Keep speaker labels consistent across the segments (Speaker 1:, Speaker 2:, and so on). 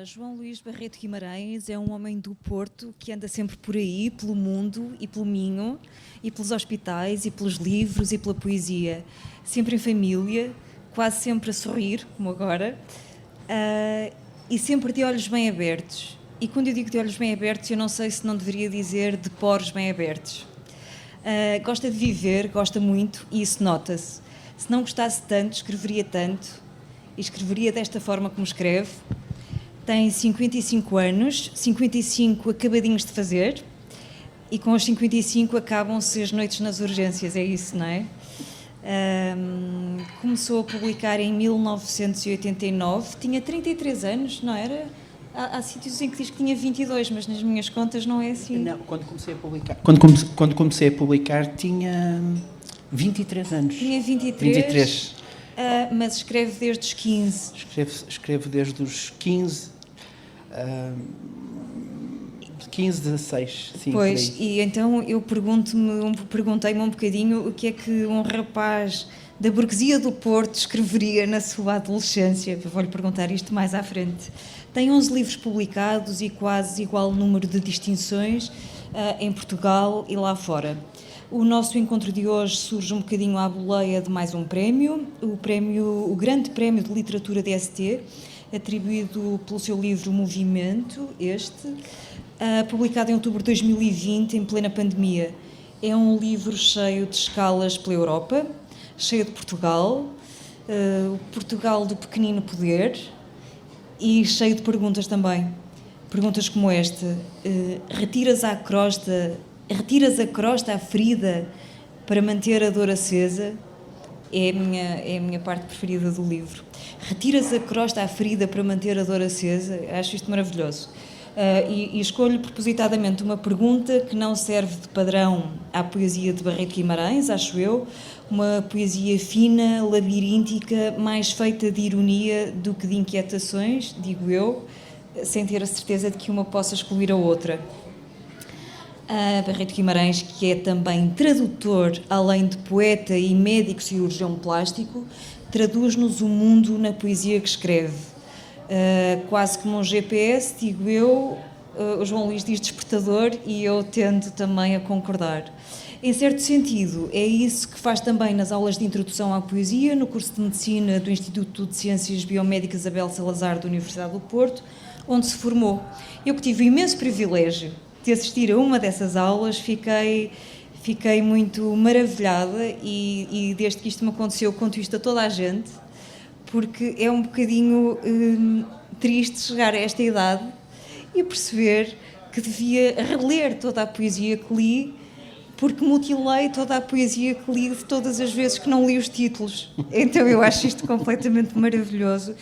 Speaker 1: João Luís Barreto Guimarães é um homem do Porto que anda sempre por aí, pelo mundo e pelo Minho, e pelos hospitais, e pelos livros, e pela poesia. Sempre em família, quase sempre a sorrir, como agora, e sempre de olhos bem abertos. E quando eu digo de olhos bem abertos, eu não sei se não deveria dizer de poros bem abertos. Gosta de viver, gosta muito, e isso nota-se. Se não gostasse tanto, escreveria tanto, e escreveria desta forma como escreve. Tem 55 anos, 55 acabadinhos de fazer, e com os 55 acabam-se as noites nas urgências, é isso, não é? Começou a publicar em 1989, tinha 33 anos, não era? Há sítios em que diz que tinha 22, mas nas minhas contas não é assim.
Speaker 2: Não, quando comecei a publicar, quando comecei a publicar tinha 23 anos.
Speaker 1: Tinha 23?
Speaker 2: 23.
Speaker 1: Mas escreve desde os 15.
Speaker 2: Escrevo desde os 15, 16, sim.
Speaker 1: Pois, e então eu perguntei-me um bocadinho o que é que um rapaz da burguesia do Porto escreveria na sua adolescência. Vou-lhe perguntar isto mais à frente. Tem 11 livros publicados e quase igual número de distinções em Portugal e lá fora. O nosso encontro de hoje surge um bocadinho à boleia de mais um prémio, o Grande Prémio de Literatura DST, atribuído pelo seu livro Movimento, publicado em outubro de 2020, em plena pandemia. É um livro cheio de escalas pela Europa, cheio de Portugal, o Portugal do pequenino poder, e cheio de perguntas também. Perguntas como esta: retiras a crosta à ferida para manter a dor acesa? É a minha parte preferida do livro. Retiras a crosta à ferida para manter a dor acesa? Acho isto maravilhoso. E escolho propositadamente uma pergunta que não serve de padrão à poesia de Barreto Guimarães, acho eu, uma poesia fina, labiríntica, mais feita de ironia do que de inquietações, digo eu, sem ter a certeza de que uma possa excluir a outra. Barreto Guimarães, que é também tradutor, além de poeta e médico cirurgião plástico, traduz-nos o mundo na poesia que escreve. Quase como um GPS, digo eu, o João Luís diz despertador e eu tendo também a concordar. Em certo sentido, é isso que faz também nas aulas de introdução à poesia, no curso de Medicina do Instituto de Ciências Biomédicas Abel Salazar da Universidade do Porto, onde se formou. Eu que tive o imenso privilégio de assistir a uma dessas aulas, fiquei muito maravilhada e desde que isto me aconteceu, conto isto a toda a gente, porque é um bocadinho triste chegar a esta idade e perceber que devia reler toda a poesia que li, porque mutilei toda a poesia que li de todas as vezes que não li os títulos. Então eu acho isto completamente maravilhoso.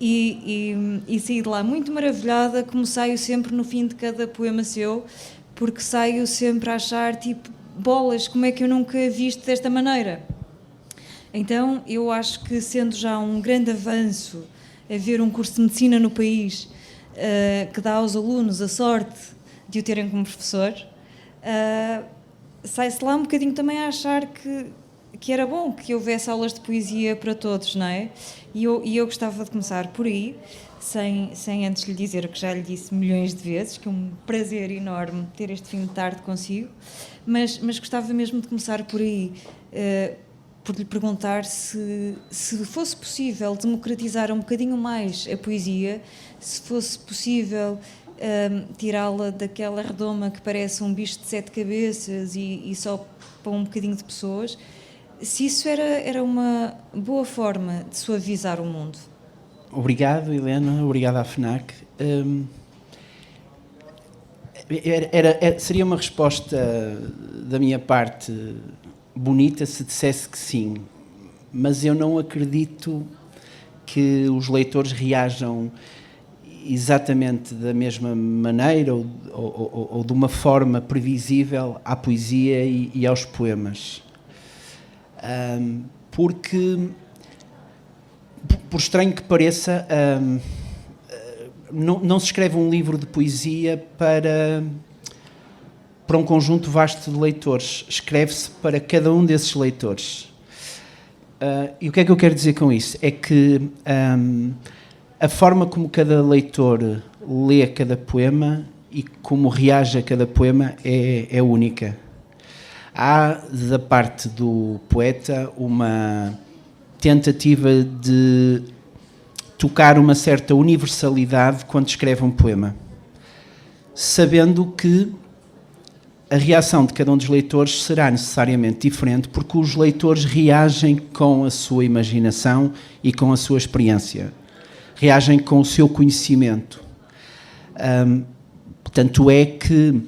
Speaker 1: E saí de lá muito maravilhada, como saio sempre no fim de cada poema seu, porque saio sempre a achar, tipo, bolas, como é que eu nunca vi isto desta maneira? Então, eu acho que, sendo já um grande avanço haver um curso de medicina no país que dá aos alunos a sorte de o terem como professor, sai-se lá um bocadinho também a achar que era bom que houvesse aulas de poesia para todos, não é? E eu gostava de começar por aí, sem antes lhe dizer o que já lhe disse milhões de vezes, que é um prazer enorme ter este fim de tarde consigo, mas gostava mesmo de começar por aí, por lhe perguntar se fosse possível democratizar um bocadinho mais a poesia, se fosse possível tirá-la daquela redoma que parece um bicho de 7 cabeças e só para um bocadinho de pessoas, se isso era uma boa forma de suavizar o mundo.
Speaker 2: Obrigado, Helena. Obrigado à FNAC. Seria uma resposta da minha parte bonita se dissesse que sim, mas eu não acredito que os leitores reajam exatamente da mesma maneira ou de uma forma previsível à poesia e aos poemas. Porque, por estranho que pareça, não se escreve um livro de poesia para um conjunto vasto de leitores. Escreve-se para cada um desses leitores. E o que é que eu quero dizer com isso? É que a forma como cada leitor lê cada poema e como reage a cada poema é única. Há, da parte do poeta, uma tentativa de tocar uma certa universalidade quando escreve um poema, sabendo que a reação de cada um dos leitores será necessariamente diferente, porque os leitores reagem com a sua imaginação e com a sua experiência, reagem com o seu conhecimento. Tanto é que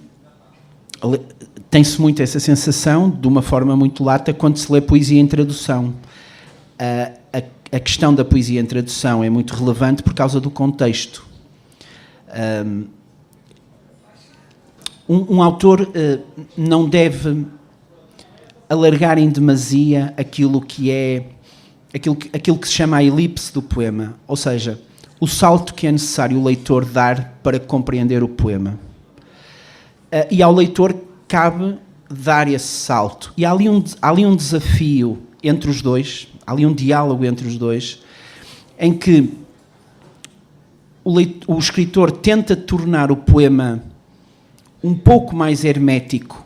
Speaker 2: tem-se muito essa sensação, de uma forma muito lata, quando se lê poesia em tradução. A questão da poesia em tradução é muito relevante por causa do contexto. Um autor não deve alargar em demasia aquilo que se chama a elipse do poema, ou seja, o salto que é necessário o leitor dar para compreender o poema. E ao leitor cabe dar esse salto. E há ali um desafio entre os dois, há ali um diálogo entre os dois, em que o escritor tenta tornar o poema um pouco mais hermético,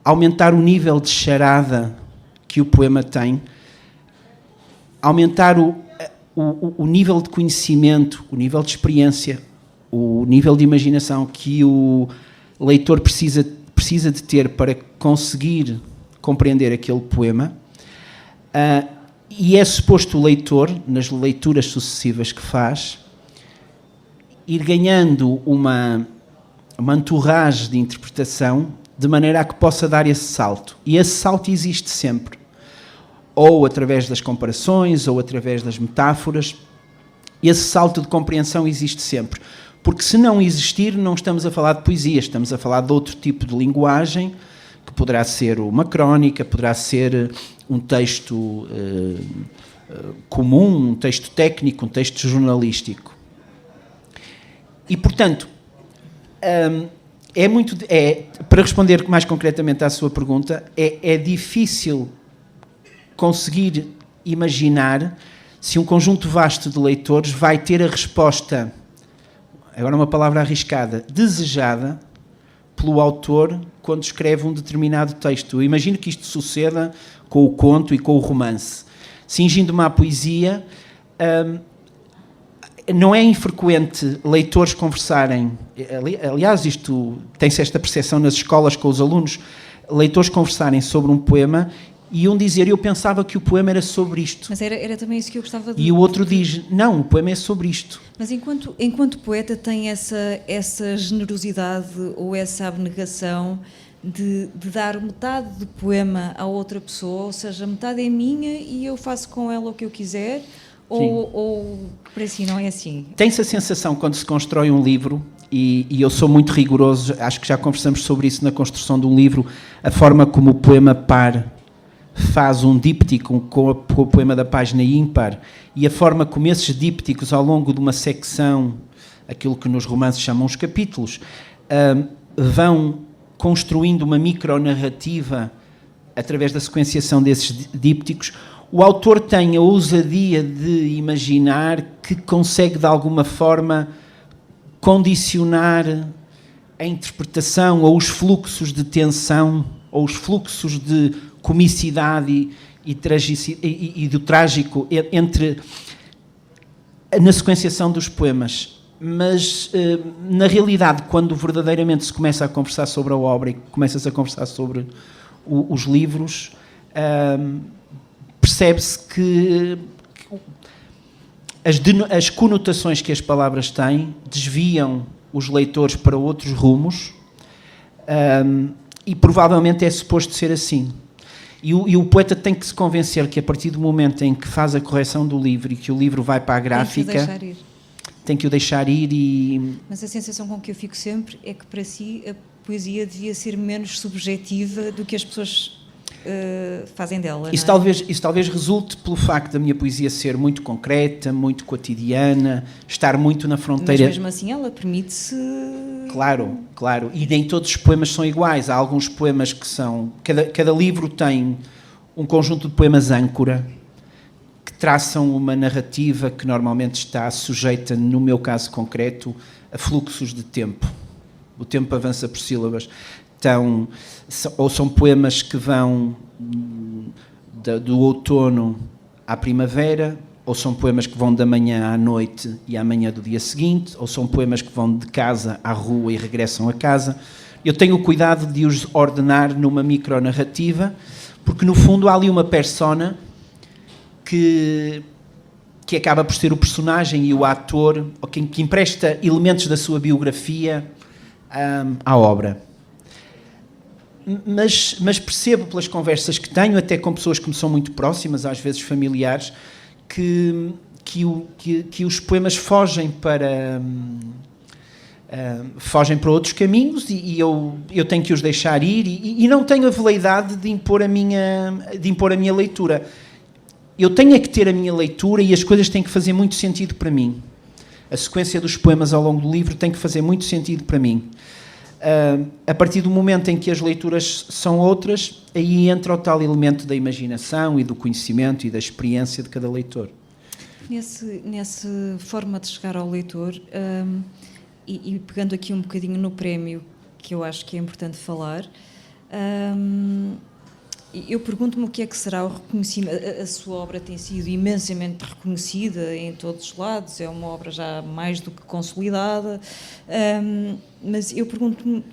Speaker 2: aumentar o nível de charada que o poema tem, aumentar o nível de conhecimento, o nível de experiência, o nível de imaginação que o leitor precisa de ter para conseguir compreender aquele poema. E é suposto o leitor, nas leituras sucessivas que faz, ir ganhando uma entourage de interpretação de maneira a que possa dar esse salto. E esse salto existe sempre. Ou através das comparações, ou através das metáforas. Esse salto de compreensão existe sempre. Porque se não existir, não estamos a falar de poesia, estamos a falar de outro tipo de linguagem, que poderá ser uma crónica, poderá ser um texto comum, um texto técnico, um texto jornalístico. E, portanto, para responder mais concretamente à sua pergunta, é difícil conseguir imaginar se um conjunto vasto de leitores vai ter a resposta, agora uma palavra arriscada, desejada pelo autor quando escreve um determinado texto. Eu imagino que isto suceda com o conto e com o romance. Cingindo-me à poesia, não é infrequente leitores conversarem, aliás, isto tem-se esta percepção nas escolas com os alunos, leitores conversarem sobre um poema e um dizer, eu pensava que o poema era sobre isto.
Speaker 1: Mas era também isso que eu gostava de...
Speaker 2: E o outro diz, não, o poema é sobre isto.
Speaker 1: Mas enquanto poeta tem essa generosidade ou essa abnegação de dar metade do poema a outra pessoa, ou seja, metade é minha e eu faço com ela o que eu quiser, ou para si não é assim?
Speaker 2: Tem-se a sensação quando se constrói um livro, e eu sou muito rigoroso, acho que já conversamos sobre isso na construção de um livro, a forma como o poema par faz um díptico com o poema da página ímpar e a forma como esses dípticos ao longo de uma secção, aquilo que nos romances chamam os capítulos, vão construindo uma micronarrativa através da sequenciação desses dípticos. O autor tem a ousadia de imaginar que consegue de alguma forma condicionar a interpretação ou os fluxos de tensão ou os fluxos de comicidade e do trágico na sequenciação dos poemas. Mas, na realidade, quando verdadeiramente se começa a conversar sobre a obra e começa-se a conversar sobre os livros, percebe-se que as conotações que as palavras têm desviam os leitores para outros rumos, e provavelmente é suposto ser assim. E o poeta tem que se convencer que a partir do momento em que faz a correção do livro e que o livro vai para a gráfica, tem que o deixar ir.
Speaker 1: Mas a sensação com que eu fico sempre é que para si a poesia devia ser menos subjetiva do que as pessoas fazem dela.
Speaker 2: Isso talvez resulte pelo facto da minha poesia ser muito concreta, muito cotidiana, estar muito na fronteira.
Speaker 1: Mas mesmo assim ela permite-se...
Speaker 2: Claro. E nem todos os poemas são iguais. Há alguns poemas que são... Cada livro tem um conjunto de poemas âncora traçam uma narrativa que normalmente está sujeita, no meu caso concreto, a fluxos de tempo. O tempo avança por sílabas. Ou são poemas que vão do outono à primavera, ou são poemas que vão da manhã à noite e à manhã do dia seguinte, ou são poemas que vão de casa à rua e regressam a casa. Eu tenho o cuidado de os ordenar numa micronarrativa, porque no fundo há ali uma persona que acaba por ser o personagem e o ator, ou que empresta elementos da sua biografia à obra. Mas percebo pelas conversas que tenho, até com pessoas que me são muito próximas, às vezes familiares, que os poemas fogem para outros caminhos e eu tenho que os deixar ir e não tenho a veleidade de impor a minha leitura. Eu tenho é que ter a minha leitura e as coisas têm que fazer muito sentido para mim. A sequência dos poemas ao longo do livro tem que fazer muito sentido para mim. A partir do momento em que as leituras são outras, aí entra o tal elemento da imaginação e do conhecimento e da experiência de cada leitor.
Speaker 1: Nessa forma de chegar ao leitor, e pegando aqui um bocadinho no prémio, que eu acho que é importante falar, eu pergunto-me o que é que será o reconhecimento. A sua obra tem sido imensamente reconhecida em todos os lados, é uma obra já mais do que consolidada, mas eu pergunto-me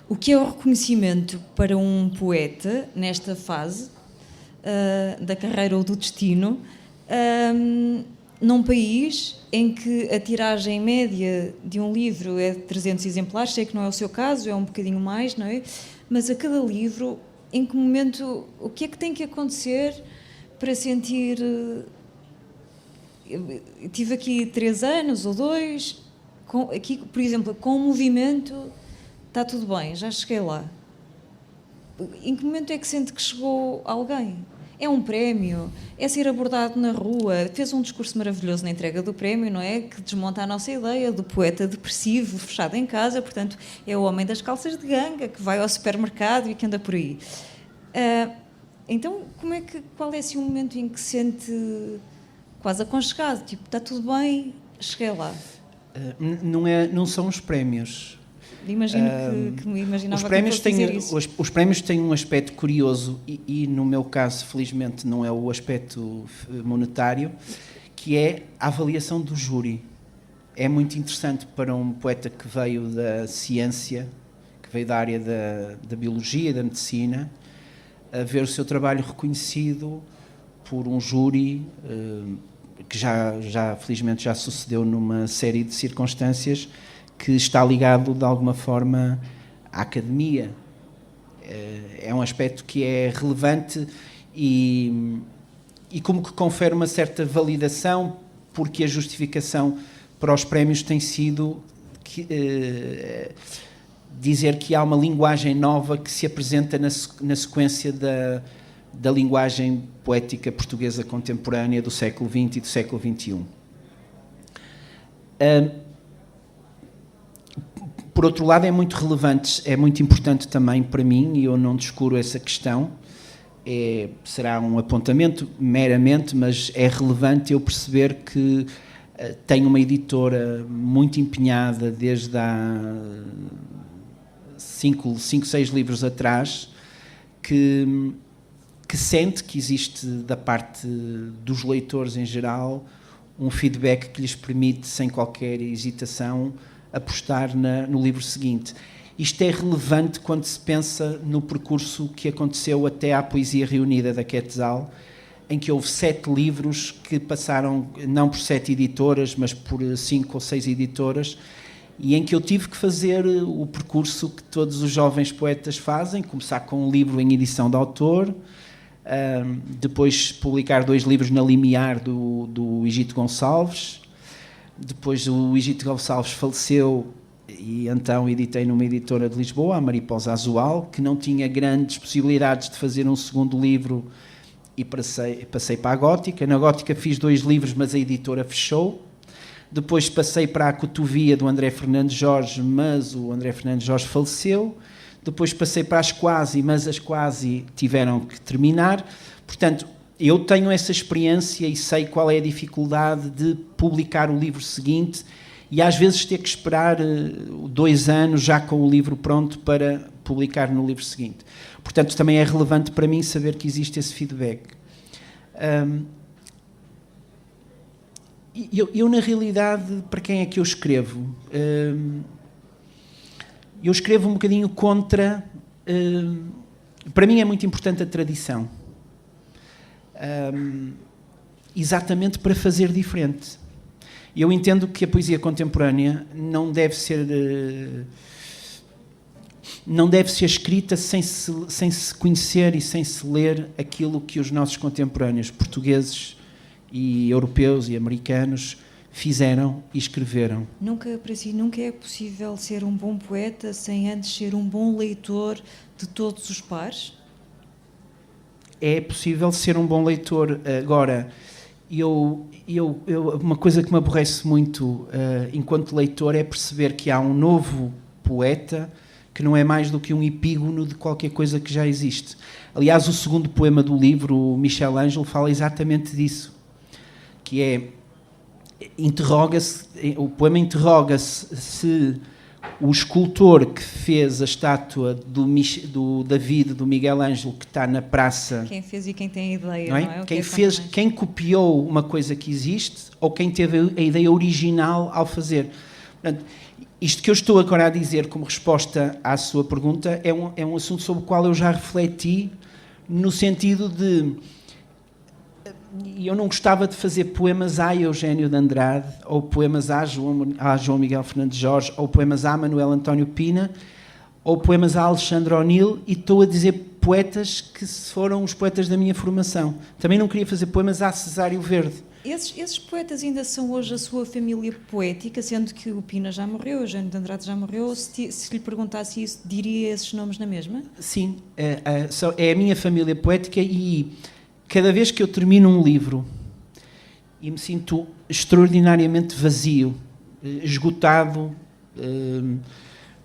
Speaker 1: o que é o reconhecimento para um poeta nesta fase da carreira ou do destino, num país em que a tiragem média de um livro é de 300 exemplares, sei que não é o seu caso, é um bocadinho mais, não é? Mas a cada livro, em que momento, o que é que tem que acontecer para sentir... tive aqui 3 anos ou 2, aqui, por exemplo, com o movimento, está tudo bem, já cheguei lá. Em que momento é que sente que chegou alguém? É um prémio, é ser abordado na rua, fez um discurso maravilhoso na entrega do prémio, não é? Que desmonta a nossa ideia do poeta depressivo, fechado em casa, portanto, é o homem das calças de ganga, que vai ao supermercado e que anda por aí. Então, qual é assim o momento em que se sente quase aconchegado? Tipo, está tudo bem, cheguei lá.
Speaker 2: Não são os prémios.
Speaker 1: Imagino que me imaginava
Speaker 2: os prémios têm um aspecto curioso e, no meu caso, felizmente, não é o aspecto monetário, que é a avaliação do júri. É muito interessante para um poeta que veio da ciência, que veio da área da biologia e da medicina, a ver o seu trabalho reconhecido por um júri que felizmente já sucedeu numa série de circunstâncias, que está ligado de alguma forma à academia. É um aspecto que é relevante e como que confere uma certa validação, porque a justificação para os prémios tem sido dizer que há uma linguagem nova que se apresenta na sequência da linguagem poética portuguesa contemporânea do século XX e do século XXI. Por outro lado, é muito relevante, é muito importante também para mim, e eu não descuro essa questão, será um apontamento meramente, mas é relevante eu perceber que tenho uma editora muito empenhada desde há 5, 6 livros atrás, que sente que existe da parte dos leitores em geral um feedback que lhes permite, sem qualquer hesitação, apostar no livro seguinte. Isto é relevante quando se pensa no percurso que aconteceu até à Poesia Reunida da Quetzal, em que houve 7 livros que passaram, não por 7 editoras, mas por 5 ou 6 editoras, e em que eu tive que fazer o percurso que todos os jovens poetas fazem, começar com um livro em edição de autor, depois publicar 2 livros na Limiar do Egito Gonçalves. Depois o Egito Gonçalves faleceu e então editei numa editora de Lisboa, a Mariposa Azual, que não tinha grandes possibilidades de fazer um segundo livro, e passei para a Gótica. Na Gótica fiz 2 livros, mas a editora fechou. Depois passei para a Cotovia do André Fernandes Jorge, mas o André Fernandes Jorge faleceu. Depois passei para as Quasi, mas as Quasi tiveram que terminar. Portanto, eu tenho essa experiência e sei qual é a dificuldade de publicar o livro seguinte e às vezes ter que esperar 2 anos já com o livro pronto para publicar no livro seguinte. Portanto, também é relevante para mim saber que existe esse feedback. Eu, na realidade, para quem é que eu escrevo? Eu escrevo um bocadinho contra... para mim é muito importante a tradição. Exatamente para fazer diferente. Eu entendo que a poesia contemporânea não deve ser escrita sem se conhecer e sem se ler aquilo que os nossos contemporâneos portugueses e europeus e americanos fizeram e escreveram.
Speaker 1: Para si, nunca é possível ser um bom poeta sem antes ser um bom leitor de todos os pares?
Speaker 2: É possível ser um bom leitor. Agora, uma coisa que me aborrece muito enquanto leitor é perceber que há um novo poeta que não é mais do que um epígono de qualquer coisa que já existe. Aliás, o segundo poema do livro, o Michelangelo, fala exatamente disso, que é, o poema interroga-se se o escultor que fez a estátua do David, do Miguel Ângelo, que está na praça...
Speaker 1: Quem fez e quem tem a ideia,
Speaker 2: não é? Quem copiou uma coisa que existe ou quem teve a ideia original ao fazer. Portanto, isto que eu estou agora a dizer como resposta à sua pergunta é um assunto sobre o qual eu já refleti, no sentido de... Eu não gostava de fazer poemas a Eugênio de Andrade, ou poemas a João Miguel Fernandes Jorge, ou poemas a Manuel António Pina, ou poemas a Alexandre O'Neill, e estou a dizer poetas que foram os poetas da minha formação. Também não queria fazer poemas a Cesário Verde.
Speaker 1: Esses poetas ainda são hoje a sua família poética, sendo que o Pina já morreu, o Eugênio de Andrade já morreu. Se lhe perguntasse isso, diria esses nomes na mesma?
Speaker 2: Sim, é a minha família poética e... Cada vez que eu termino um livro e me sinto extraordinariamente vazio, esgotado,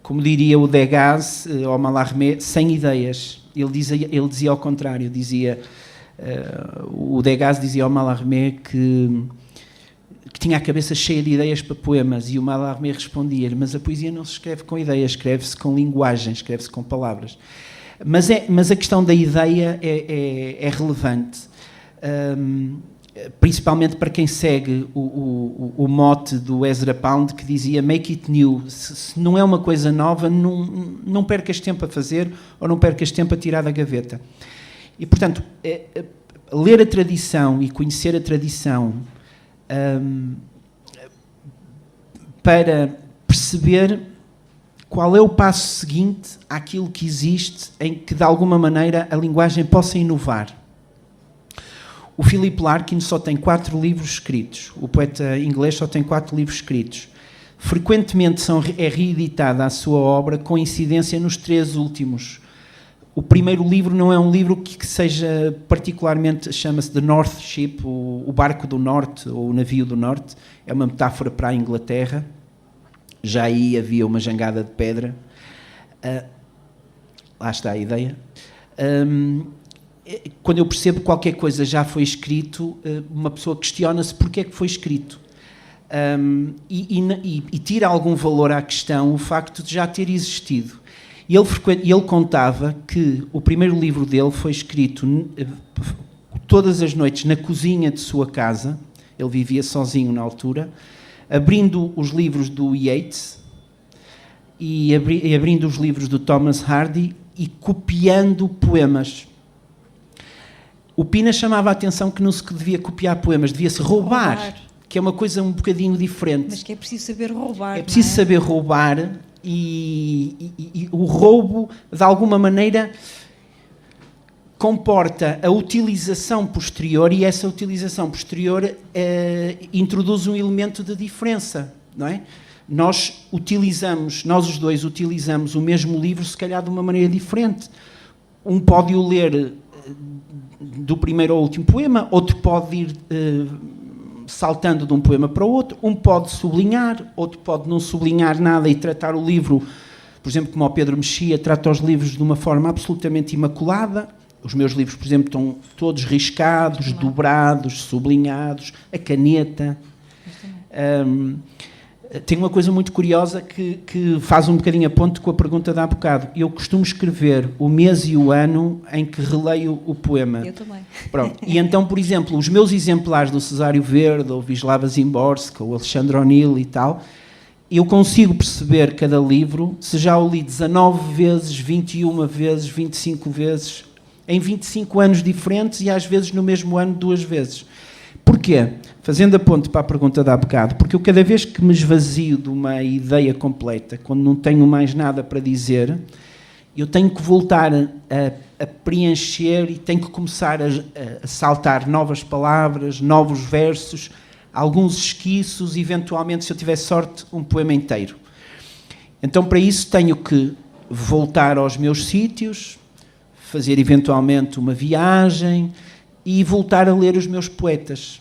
Speaker 2: como diria o Degas, ou Mallarmé, sem ideias. Ele dizia ao contrário, o Degas dizia ao Mallarmé que tinha a cabeça cheia de ideias para poemas, e o Mallarmé respondia-lhe: mas a poesia não se escreve com ideias, escreve-se com linguagem, escreve-se com palavras. Mas a questão da ideia é relevante, principalmente para quem segue o mote do Ezra Pound, que dizia make it new. Se não é uma coisa nova, não percas tempo a fazer, ou não percas tempo a tirar da gaveta. E, portanto, ler a tradição e conhecer a tradição para perceber qual é o passo seguinte àquilo que existe, em que, de alguma maneira, a linguagem possa inovar. O Philip Larkin só tem 4 livros escritos. O poeta inglês só tem 4 livros escritos. Frequentemente é reeditada a sua obra com incidência nos 3 últimos. O primeiro livro não é um livro que seja particularmente... Chama-se The North Ship, o barco do norte, ou o navio do norte. É uma metáfora para a Inglaterra. Já aí havia uma jangada de pedra. Lá está a ideia. Quando eu percebo que qualquer coisa já foi escrito, uma pessoa questiona-se porque é que foi escrito. E tira algum valor à questão o facto de já ter existido. E ele contava que o primeiro livro dele foi escrito todas as noites na cozinha de sua casa. Ele vivia sozinho na altura, abrindo os livros do Yeats e abrindo os livros do Thomas Hardy e copiando poemas. O Pina chamava a atenção que não se devia copiar poemas, devia-se roubar, que é uma coisa um bocadinho diferente.
Speaker 1: Mas que é preciso saber roubar.
Speaker 2: É preciso saber roubar e o roubo, de alguma maneira, comporta a utilização posterior, e essa utilização posterior introduz um elemento de diferença, não é? Nós os dois utilizamos o mesmo livro, se calhar de uma maneira diferente. Um pode o ler do primeiro ao último poema, outro pode ir saltando de um poema para o outro, um pode sublinhar, outro pode não sublinhar nada e tratar o livro, por exemplo, como o Pedro Mexia trata os livros de uma forma absolutamente imaculada. Os meus livros, por exemplo, estão todos riscados, dobrados, sublinhados, a caneta. Tem uma coisa muito curiosa que faz um bocadinho a ponto com a pergunta de há bocado. Eu costumo escrever o mês e o ano em que releio o poema.
Speaker 1: Eu também.
Speaker 2: Pronto. E então, por exemplo, os meus exemplares do Cesário Verde, ou Wisława Szymborska, ou Alexandre O'Neill e tal, eu consigo perceber cada livro se já o li 19 vezes, 21 vezes, 25 vezes, em 25 anos diferentes e às vezes no mesmo ano 2 vezes. Porquê? Fazendo a ponte para a pergunta de há bocado, porque eu cada vez que me esvazio de uma ideia completa, quando não tenho mais nada para dizer, eu tenho que voltar a preencher e tenho que começar a saltar novas palavras, novos versos, alguns esquiços, eventualmente, se eu tiver sorte, um poema inteiro. Então, para isso, tenho que voltar aos meus sítios, fazer eventualmente uma viagem e voltar a ler os meus poetas.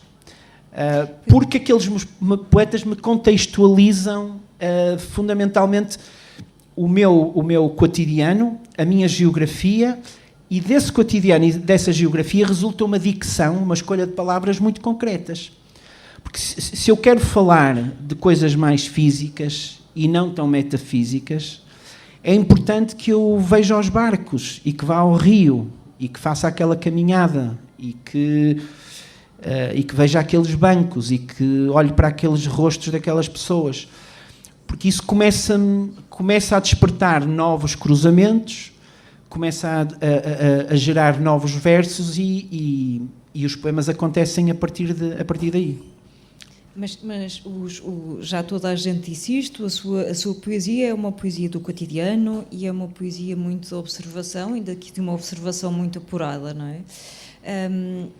Speaker 2: Porque aqueles poetas me contextualizam fundamentalmente o meu cotidiano, a minha geografia, e desse cotidiano e dessa geografia resulta uma dicção, uma escolha de palavras muito concretas. Porque se eu quero falar de coisas mais físicas e não tão metafísicas, é importante que eu veja os barcos e que vá ao rio e que faça aquela caminhada e que veja aqueles bancos e que olhe para aqueles rostos daquelas pessoas. Porque isso começa a despertar novos cruzamentos, começa a gerar novos versos e os poemas acontecem a partir daí.
Speaker 1: Mas já toda a gente disse isto, a sua poesia é uma poesia do cotidiano e é uma poesia muito de observação, ainda que de uma observação muito apurada, não é?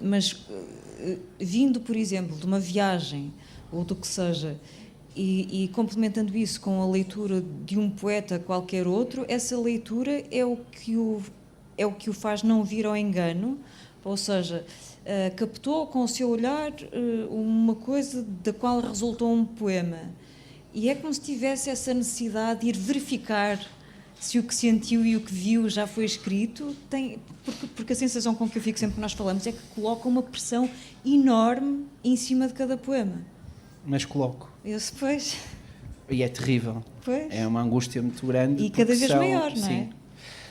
Speaker 1: Mas vindo, por exemplo, de uma viagem ou do que seja, e complementando isso com a leitura de um poeta qualquer outro, essa leitura é o que o faz não vir ao engano, ou seja, captou com o seu olhar uma coisa da qual resultou um poema. E é como se tivesse essa necessidade de ir verificar se o que sentiu e o que viu já foi escrito, porque a sensação com que eu fico sempre que nós falamos é que coloca uma pressão enorme em cima de cada poema.
Speaker 2: Mas coloco.
Speaker 1: Pois.
Speaker 2: E é terrível.
Speaker 1: Pois.
Speaker 2: É uma angústia muito grande.
Speaker 1: E cada vez maior, não é?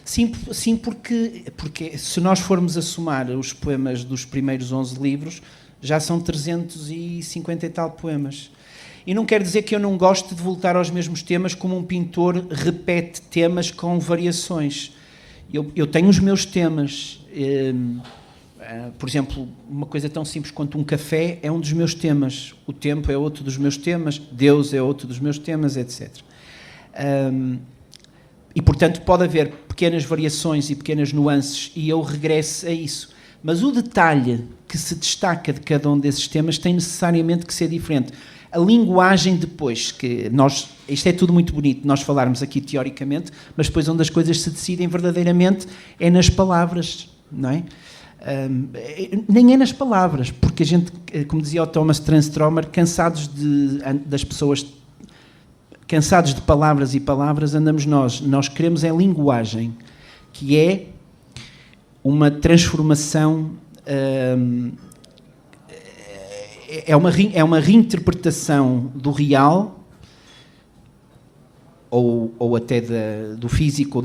Speaker 2: Sim, porque se nós formos a somar os poemas dos primeiros 11 livros, já são 350 e tal poemas. E não quer dizer que eu não goste de voltar aos mesmos temas, como um pintor repete temas com variações. Eu tenho os meus temas. Por exemplo, uma coisa tão simples quanto um café é um dos meus temas. O tempo é outro dos meus temas. Deus é outro dos meus temas, etc. E, portanto, pode haver pequenas variações e pequenas nuances e eu regresso a isso. Mas o detalhe que se destaca de cada um desses temas tem necessariamente que ser diferente. A linguagem depois, isto é tudo muito bonito, nós falarmos aqui teoricamente, mas depois onde as coisas se decidem verdadeiramente é nas palavras, não é? Nem é nas palavras, porque a gente, como dizia o Thomas Transtromer, cansados de palavras e palavras andamos nós. Nós queremos é linguagem, que é uma transformação, é uma reinterpretação do real ou até do físico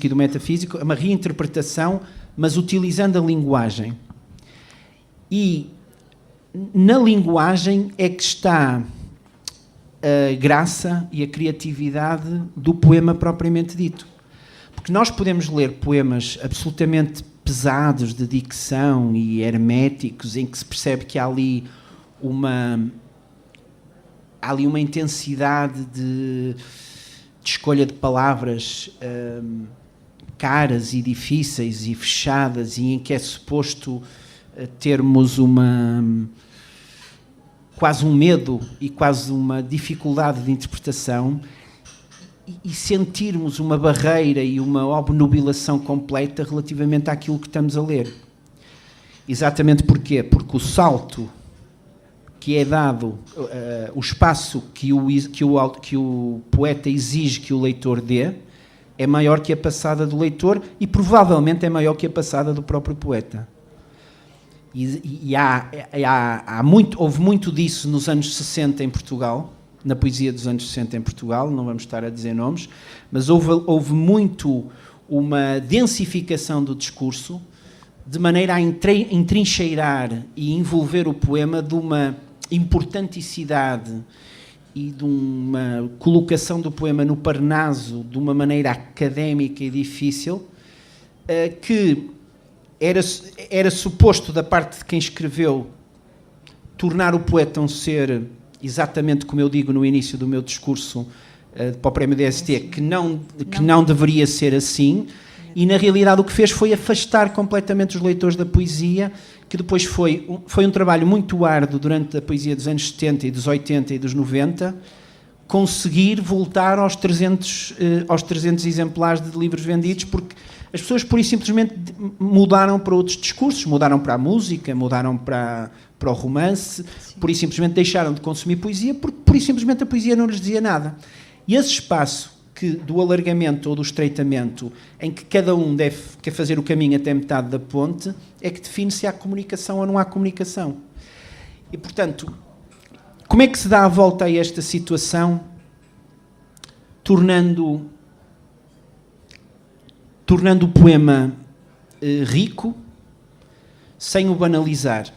Speaker 2: e do metafísico, é uma reinterpretação, mas utilizando a linguagem. E na linguagem é que está a graça e a criatividade do poema propriamente dito. Porque nós podemos ler poemas absolutamente pesados de dicção e herméticos, em que se percebe que há ali uma intensidade de escolha de palavras caras e difíceis e fechadas, e em que é suposto termos quase um medo e quase uma dificuldade de interpretação e sentirmos uma barreira e uma obnubilação completa relativamente àquilo que estamos a ler. Exatamente porquê? Porque o salto que é dado, o espaço que o poeta exige que o leitor dê, é maior que a passada do leitor e provavelmente é maior que a passada do próprio poeta. Houve muito disso nos anos 60 em Portugal, na poesia dos anos 60 em Portugal, não vamos estar a dizer nomes, mas houve muito uma densificação do discurso, de maneira a entrincheirar e envolver o poema de uma importanticidade e de uma colocação do poema no Parnaso de uma maneira académica e difícil, que era suposto da parte de quem escreveu tornar o poeta um ser, exatamente como eu digo no início do meu discurso para o Prémio DST, que não deveria ser assim, e na realidade o que fez foi afastar completamente os leitores da poesia, que depois foi um trabalho muito árduo durante a poesia dos anos 70 e dos 80 e dos 90, conseguir voltar aos 300 exemplares de livros vendidos, porque as pessoas pura e simplesmente mudaram para outros discursos, mudaram para a música, mudaram para o romance, pura e simplesmente deixaram de consumir poesia, porque pura e simplesmente a poesia não lhes dizia nada. E esse espaço do alargamento ou do estreitamento, em que cada um quer fazer o caminho até metade da ponte, é que define se há comunicação ou não há comunicação. E, portanto, como é que se dá a volta a esta situação, tornando o poema rico, sem o banalizar?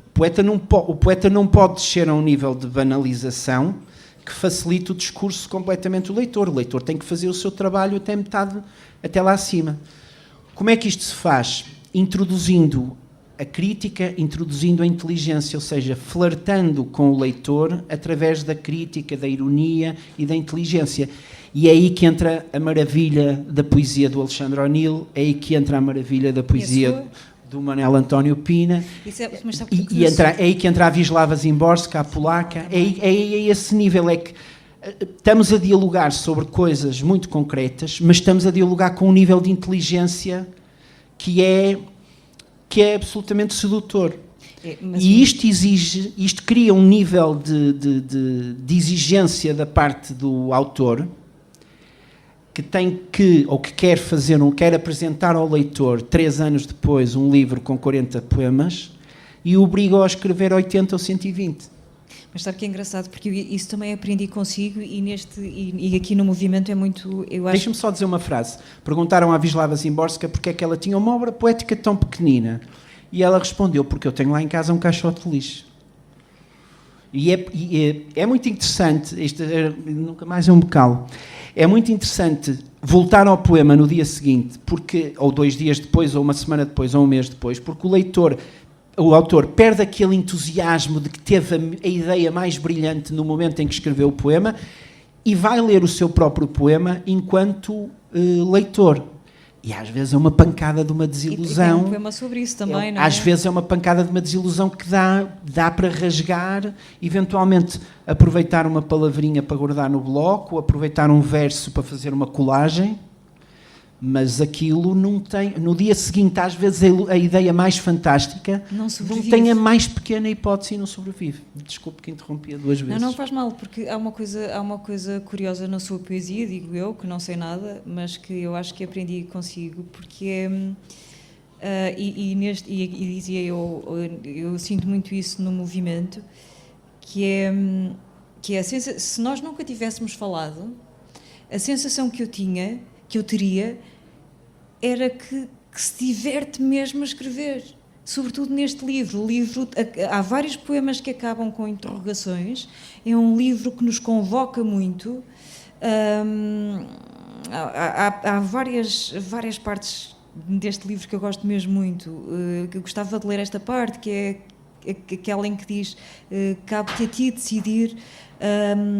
Speaker 2: O poeta não pode descer a um nível de banalização que facilite o discurso completamente do leitor. O leitor tem que fazer o seu trabalho até metade, até lá acima. Como é que isto se faz? Introduzindo a crítica, introduzindo a inteligência, ou seja, flertando com o leitor através da crítica, da ironia e da inteligência. E é aí que entra a maravilha da poesia do Alexandre O'Neill, é aí que entra a maravilha da poesia do Manuel António Pina, é aí que entra a Wisława Szymborska, a polaca, é esse nível, é que estamos a dialogar sobre coisas muito concretas, mas estamos a dialogar com um nível de inteligência que é absolutamente sedutor. E isto cria um nível de exigência da parte do autor, que quer apresentar ao leitor 3 anos depois um livro com 40 poemas e obriga-o a escrever 80 ou 120.
Speaker 1: Mas sabe que é engraçado, porque isso também aprendi consigo e aqui no movimento é muito...
Speaker 2: Deixa-me só dizer uma frase. Perguntaram à Wisława Szymborska porque é que ela tinha uma obra poética tão pequenina. E ela respondeu, porque eu tenho lá em casa um caixote de lixo. E é muito interessante, nunca mais é um bocalo, é muito interessante voltar ao poema no dia seguinte, ou 2 dias depois, ou uma semana depois, ou um mês depois, porque o autor perde aquele entusiasmo de que teve a ideia mais brilhante no momento em que escreveu o poema e vai ler o seu próprio poema enquanto leitor. E às vezes é uma pancada de uma desilusão.
Speaker 1: E tem um poema sobre isso também, não é?
Speaker 2: Às vezes é uma pancada de uma desilusão que dá para rasgar, eventualmente aproveitar uma palavrinha para guardar no bloco, aproveitar um verso para fazer uma colagem, mas aquilo não tem... No dia seguinte, às vezes, a ideia mais fantástica não tem a mais pequena hipótese e não sobrevive. Desculpe que interrompia 2 vezes.
Speaker 1: Não faz mal, porque há uma coisa curiosa na sua poesia, digo eu, que não sei nada, mas que eu acho que aprendi consigo, porque é... dizia eu sinto muito isso no movimento, que é se nós nunca tivéssemos falado, a sensação que eu teria, era que se diverte mesmo a escrever, sobretudo neste livro. Há vários poemas que acabam com interrogações, é um livro que nos convoca muito, há várias partes deste livro que eu gosto mesmo muito, que eu gostava de ler esta parte, que é aquela em que diz cabe-te a ti decidir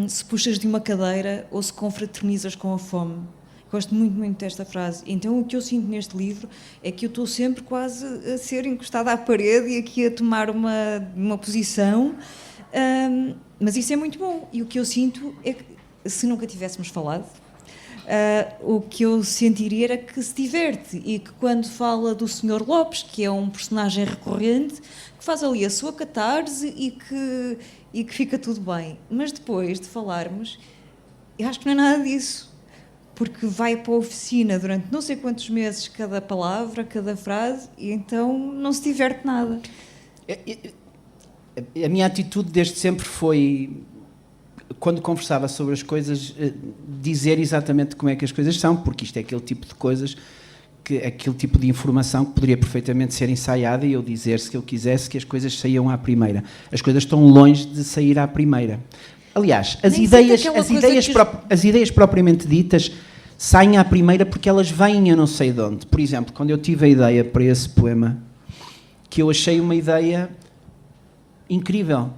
Speaker 1: se puxas de uma cadeira ou se confraternizas com a fome. Gosto muito, muito desta frase. Então, o que eu sinto neste livro é que eu estou sempre quase a ser encostada à parede e aqui a tomar uma posição, mas isso é muito bom. E o que eu sinto é que, se nunca tivéssemos falado, o que eu sentiria era que se diverte e que quando fala do Sr. Lopes, que é um personagem recorrente, que faz ali a sua catarse e que fica tudo bem. Mas depois de falarmos, eu acho que não é nada disso. porque vai para a oficina durante não sei quantos meses cada palavra, cada frase, e então não se diverte nada.
Speaker 2: A minha atitude desde sempre foi, quando conversava sobre as coisas, dizer exatamente como é que as coisas são, porque isto é aquele tipo de coisas, aquele tipo de informação que poderia perfeitamente ser ensaiada e eu dizer, se eu quisesse, que as coisas saíam à primeira. As coisas estão longe de sair à primeira. Aliás, as ideias propriamente ditas saem à primeira porque elas vêm eu não sei de onde. Por exemplo, quando eu tive a ideia para esse poema, que eu achei uma ideia incrível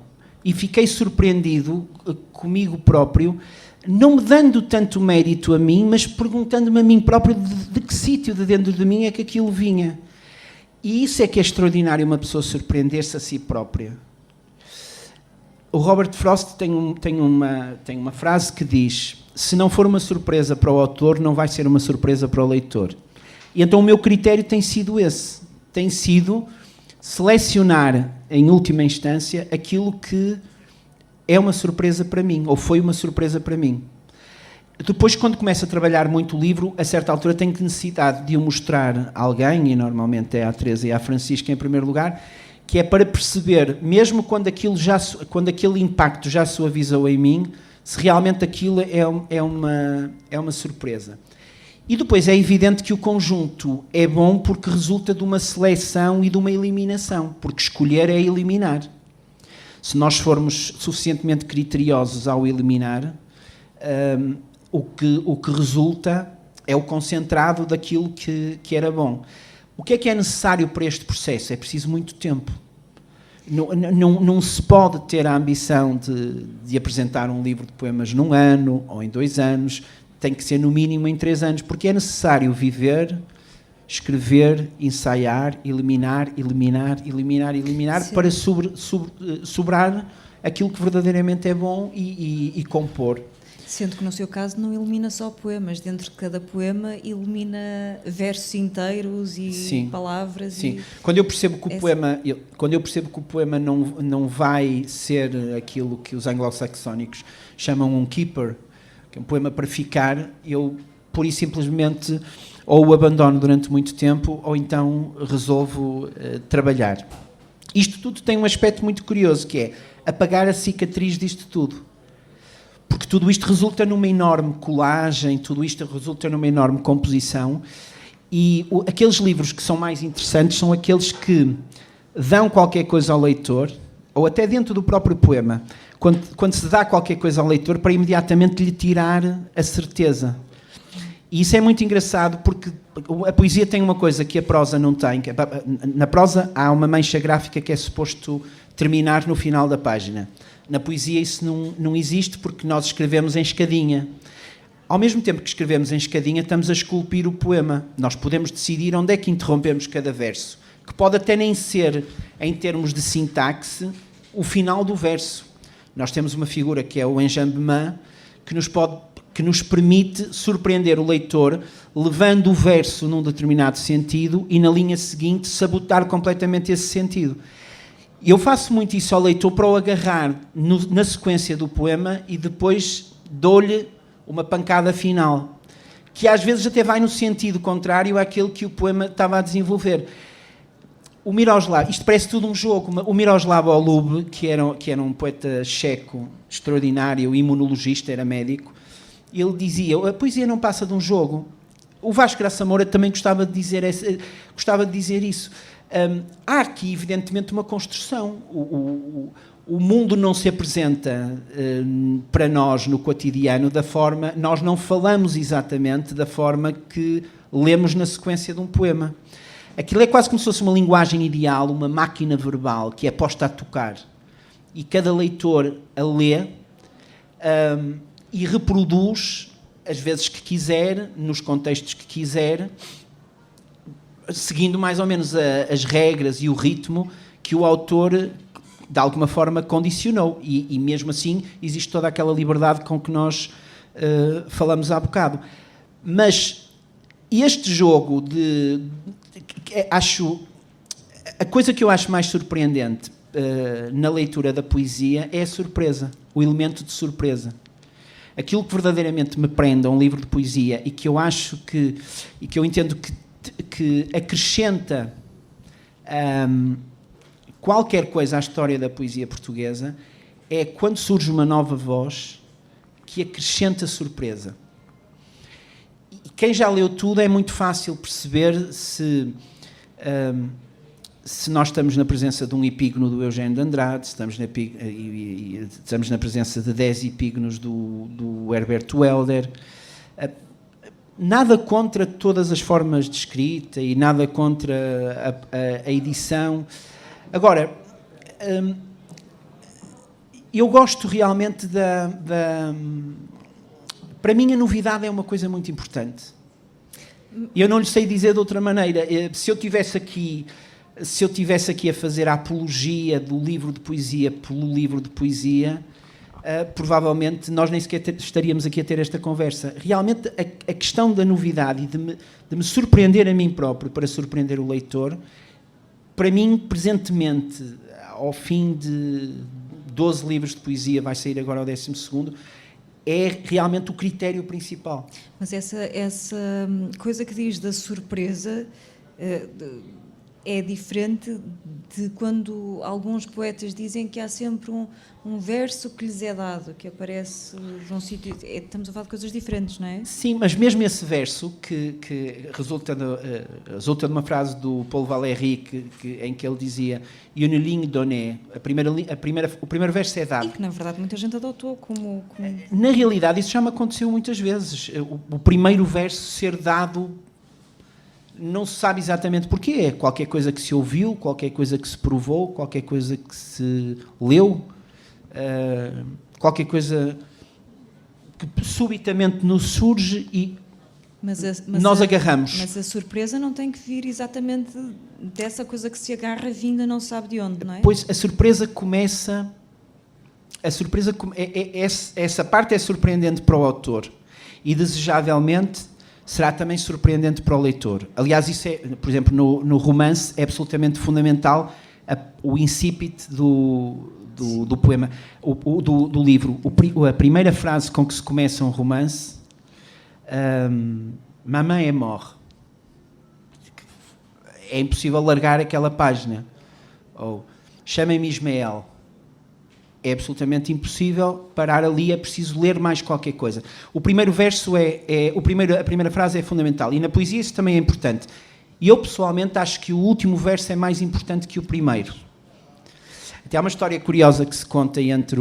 Speaker 2: e fiquei surpreendido comigo próprio, não me dando tanto mérito a mim, mas perguntando-me a mim próprio de que sítio de dentro de mim é que aquilo vinha. E isso é que é extraordinário, uma pessoa surpreender-se a si própria. O Robert Frost tem uma frase que diz: se não for uma surpresa para o autor, não vai ser uma surpresa para o leitor. E então o meu critério tem sido esse. Tem sido selecionar, em última instância, aquilo que é uma surpresa para mim, ou foi uma surpresa para mim. Depois, quando começo a trabalhar muito o livro, a certa altura tenho necessidade de o mostrar a alguém, e normalmente é à Teresa e à Francisca em primeiro lugar, que é para perceber, mesmo quando aquele impacto já suavizou em mim, se realmente aquilo é uma surpresa. E depois é evidente que o conjunto é bom porque resulta de uma seleção e de uma eliminação, porque escolher é eliminar. Se nós formos suficientemente criteriosos ao eliminar, o que resulta é o concentrado daquilo que era bom. O que é necessário para este processo? É preciso muito tempo. Não se pode ter a ambição de apresentar um livro de poemas num ano ou em 2 anos. Tem que ser no mínimo em 3 anos, porque é necessário viver, escrever, ensaiar, eliminar Sim. Para sobrar aquilo que verdadeiramente é bom e compor.
Speaker 1: Sendo que no seu caso não elimina só poemas, dentro de cada poema elimina versos inteiros e
Speaker 2: Sim.
Speaker 1: palavras.
Speaker 2: Sim. Quando eu percebo que o poema não vai ser aquilo que os anglo-saxónicos chamam um keeper, que é um poema para ficar, eu pura e simplesmente ou o abandono durante muito tempo ou então resolvo trabalhar. Isto tudo tem um aspecto muito curioso, que é apagar a cicatriz disto tudo. Porque tudo isto resulta numa enorme colagem, tudo isto resulta numa enorme composição e aqueles livros que são mais interessantes são aqueles que dão qualquer coisa ao leitor, ou até dentro do próprio poema, quando se dá qualquer coisa ao leitor para imediatamente lhe tirar a certeza. E isso é muito engraçado porque a poesia tem uma coisa que a prosa não tem. Na prosa há uma mancha gráfica que é suposto terminar no final da página. Na poesia isso não existe porque nós escrevemos em escadinha. Ao mesmo tempo que escrevemos em escadinha, estamos a esculpir o poema. Nós podemos decidir onde é que interrompemos cada verso, que pode até nem ser, em termos de sintaxe, o final do verso. Nós temos uma figura que é o enjambement, que nos permite surpreender o leitor, levando o verso num determinado sentido e, na linha seguinte, sabotar completamente esse sentido. Eu faço muito isso ao leitor para o agarrar na sequência do poema e depois dou-lhe uma pancada final, que às vezes até vai no sentido contrário àquele que o poema estava a desenvolver. O Miroslav, isto parece tudo um jogo, o Miroslav Holub, que era um poeta checo extraordinário, imunologista, era médico, ele dizia, a poesia não passa de um jogo. O Vasco Graça Moura também gostava de dizer isso. Há aqui, evidentemente, uma construção. O mundo não se apresenta para nós no cotidiano da forma... Nós não falamos exatamente da forma que lemos na sequência de um poema. Aquilo é quase como se fosse uma linguagem ideal, uma máquina verbal que é posta a tocar. E cada leitor a lê e reproduz, as vezes que quiser, nos contextos que quiser, seguindo mais ou menos as regras e o ritmo que o autor, de alguma forma, condicionou. E mesmo assim, existe toda aquela liberdade com que nós falamos há bocado. Mas este jogo a coisa que eu acho mais surpreendente na leitura da poesia é a surpresa, o elemento de surpresa. aquilo que verdadeiramente me prende a um livro de poesia e que eu acho que, e que eu entendo que acrescenta qualquer coisa à história da poesia portuguesa, é quando surge uma nova voz que acrescenta surpresa. E quem já leu tudo é muito fácil perceber se nós estamos na presença de um epígono do Eugênio de Andrade, se estamos na presença de 10 epígonos do Herberto Helder. Nada contra todas as formas de escrita e nada contra a edição. Agora, eu gosto realmente para mim a novidade é uma coisa muito importante. Eu não lhe sei dizer de outra maneira. Se eu tivesse aqui a fazer a apologia do livro de poesia pelo livro de poesia, provavelmente nós nem sequer estaríamos aqui a ter esta conversa. Realmente a questão da novidade e de me surpreender a mim próprio para surpreender o leitor, para mim, presentemente, ao fim de 12 livros de poesia, vai sair agora o 12º, é realmente o critério principal.
Speaker 1: Mas essa coisa que diz da surpresa é diferente de quando alguns poetas dizem que há sempre um verso que lhes é dado, que aparece de um sítio. Estamos a falar de coisas diferentes, não é?
Speaker 2: Sim, mas mesmo esse verso, que resulta de uma frase do Paul Valéry, em que ele dizia Une ligne donnée, o primeiro verso é dado.
Speaker 1: E que, na verdade, muita gente adotou como...
Speaker 2: Na realidade, isso já me aconteceu muitas vezes. O primeiro verso ser dado... Não se sabe exatamente porquê. É qualquer coisa que se ouviu, qualquer coisa que se provou, qualquer coisa que se leu, qualquer coisa que subitamente nos surge e nós agarramos.
Speaker 1: Mas a surpresa não tem que vir exatamente dessa coisa que se agarra vinda não sabe de onde, não é?
Speaker 2: Pois a surpresa começa... essa parte é surpreendente para o autor e, desejavelmente, será também surpreendente para o leitor. Aliás, isso é, por exemplo, no romance, é absolutamente fundamental o incipit do poema, do livro. A primeira frase com que se começa um romance, Maman est mort. É impossível largar aquela página. Ou chamem-me Ismael. É absolutamente impossível parar ali, é preciso ler mais qualquer coisa. O primeiro verso a primeira frase é fundamental, e na poesia isso também é importante. E eu, pessoalmente, acho que o último verso é mais importante que o primeiro. Até há uma história curiosa que se conta entre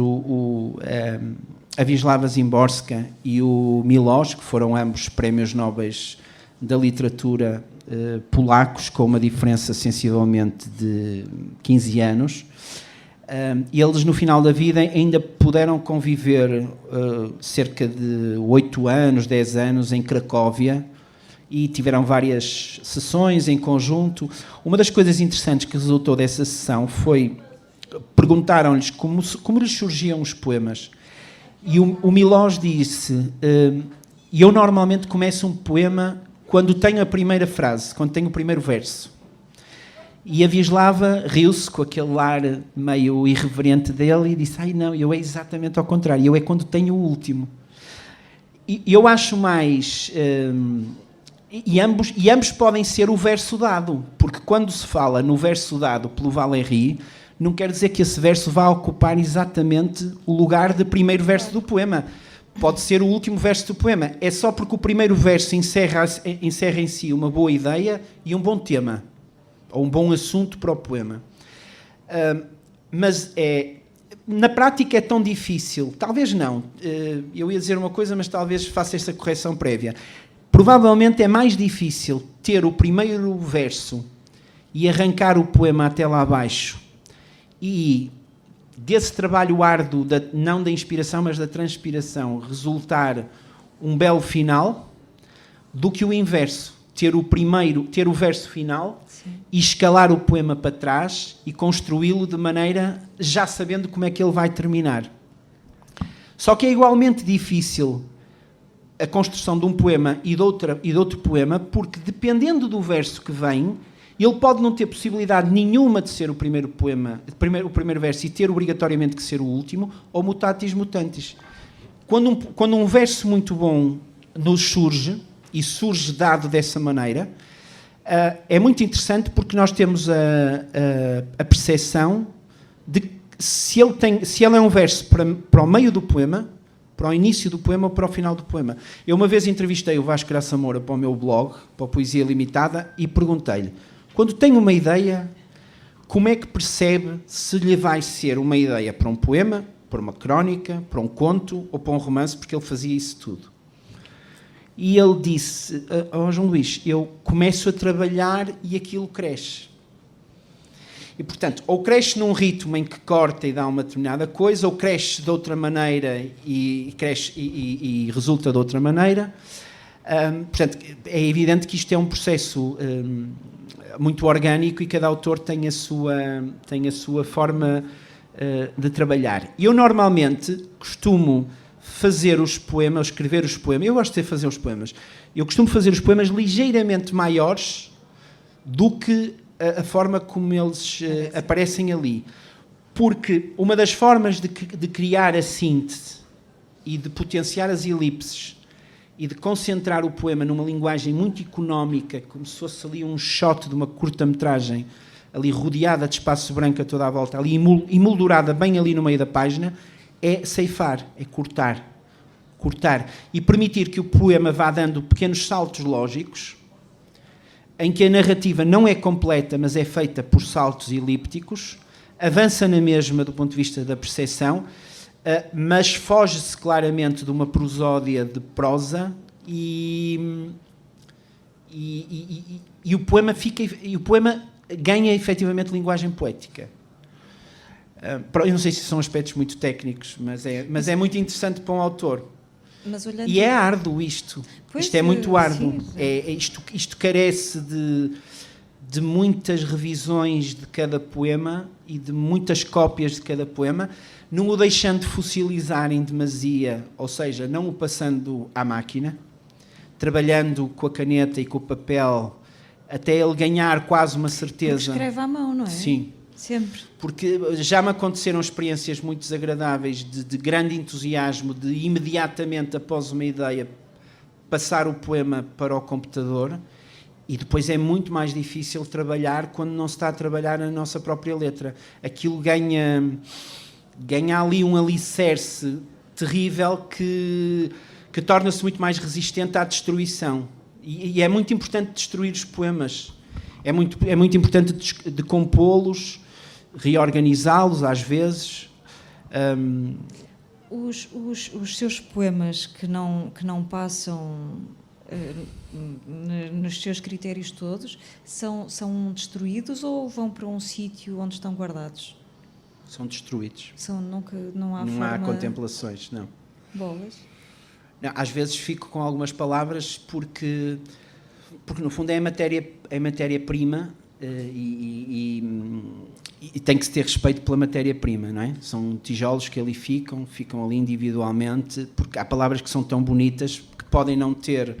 Speaker 2: a Wisława Szymborska e o Milosz, que foram ambos prémios Nobres da literatura polacos, com uma diferença sensivelmente de 15 anos. E eles, no final da vida, ainda puderam conviver cerca de 8 anos, 10 anos em Cracóvia e tiveram várias sessões em conjunto. Uma das coisas interessantes que resultou dessa sessão foi... Perguntaram-lhes como lhes surgiam os poemas. E o Milosz disse: eu normalmente começo um poema quando tenho a primeira frase, quando tenho o primeiro verso. E a Wisława riu-se com aquele ar meio irreverente dele e disse: ai não, eu é exatamente ao contrário, eu é quando tenho o último. E eu acho mais... E ambos podem ser o verso dado, porque quando se fala no verso dado pelo Valéry, não quer dizer que esse verso vá ocupar exatamente o lugar de primeiro verso do poema. Pode ser o último verso do poema. É só porque o primeiro verso encerra em si uma boa ideia e um bom tema, ou um bom assunto para o poema. Mas na prática é tão difícil, talvez não, eu ia dizer uma coisa, mas talvez faça essa correção prévia. Provavelmente é mais difícil ter o primeiro verso e arrancar o poema até lá abaixo e desse trabalho árduo, não da inspiração, mas da transpiração, resultar um belo final, do que o inverso. Ter o verso final. Sim. E escalar o poema para trás e construí-lo de maneira já sabendo como é que ele vai terminar. Só que é igualmente difícil a construção de um poema e de outro poema, porque dependendo do verso que vem, ele pode não ter possibilidade nenhuma de ser o primeiro poema, o primeiro verso e ter obrigatoriamente que ser o último, ou mutatis mutantis. quando um verso muito bom nos surge, e surge dado dessa maneira, é muito interessante porque nós temos a percepção de que se ele é um verso para o meio do poema, para o início do poema ou para o final do poema. Eu uma vez entrevistei o Vasco Graça Moura para o meu blog, para a Poesia Limitada, e perguntei-lhe, quando tem uma ideia, como é que percebe se lhe vai ser uma ideia para um poema, para uma crónica, para um conto ou para um romance, porque ele fazia isso tudo. E ele disse, João Luís, eu começo a trabalhar e aquilo cresce. E, portanto, ou cresce num ritmo em que corta e dá uma determinada coisa, ou cresce de outra maneira e resulta de outra maneira. Portanto, é evidente que isto é um processo muito orgânico e cada autor tem a sua forma de trabalhar. Eu, normalmente, costumo fazer os poemas, escrever os poemas. Eu gosto de fazer os poemas. Eu costumo fazer os poemas ligeiramente maiores do que a forma como eles aparecem ali. Porque uma das formas de criar a síntese e de potenciar as elipses e de concentrar o poema numa linguagem muito económica, como se fosse ali um shot de uma curta-metragem, ali rodeada de espaço branco a toda a volta, ali emoldurada bem ali no meio da página, é ceifar, é cortar. E permitir que o poema vá dando pequenos saltos lógicos, em que a narrativa não é completa, mas é feita por saltos elípticos, avança na mesma do ponto de vista da percepção, mas foge-se claramente de uma prosódia de prosa e o poema ganha efetivamente linguagem poética. Eu não sei se são aspectos muito técnicos, mas é muito interessante para um autor. E é árduo isto. Isto é muito árduo. Sim. Isto carece de muitas revisões de cada poema e de muitas cópias de cada poema, não o deixando fossilizar em demasia, ou seja, não o passando à máquina, trabalhando com a caneta e com o papel até ele ganhar quase uma certeza.
Speaker 1: Porque escreve à mão, não é?
Speaker 2: Sim.
Speaker 1: Sempre.
Speaker 2: Porque já me aconteceram experiências muito desagradáveis de grande entusiasmo, de imediatamente após uma ideia passar o poema para o computador, e depois é muito mais difícil trabalhar quando não se está a trabalhar a nossa própria letra. Aquilo ganha ali um alicerce terrível que torna-se muito mais resistente à destruição. E é muito importante destruir os poemas. É muito importante decompô-los, reorganizá-los às vezes.
Speaker 1: Os seus poemas que não passam nos seus critérios todos são destruídos ou vão para um sítio onde estão guardados?
Speaker 2: São destruídos.
Speaker 1: Não
Speaker 2: há contemplações, não.
Speaker 1: Bolas?
Speaker 2: Não, às vezes fico com algumas palavras porque no fundo é matéria-prima e tem que se ter respeito pela matéria-prima, não é? São tijolos que ali ficam ali individualmente, porque há palavras que são tão bonitas que podem não ter,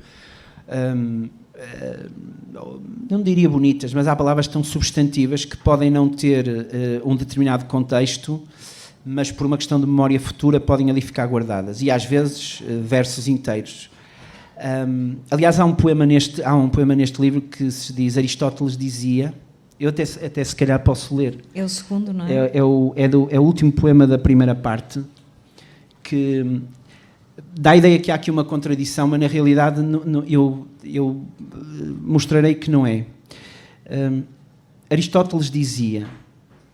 Speaker 2: não diria bonitas, mas há palavras tão substantivas que podem não ter um determinado contexto, mas por uma questão de memória futura podem ali ficar guardadas, e às vezes versos inteiros. Aliás, há um poema neste livro que se diz, Aristóteles dizia, eu até se calhar posso ler.
Speaker 1: É o segundo, não é?
Speaker 2: É o último poema da primeira parte, que dá a ideia que há aqui uma contradição, mas na realidade eu mostrarei que não é. Aristóteles dizia,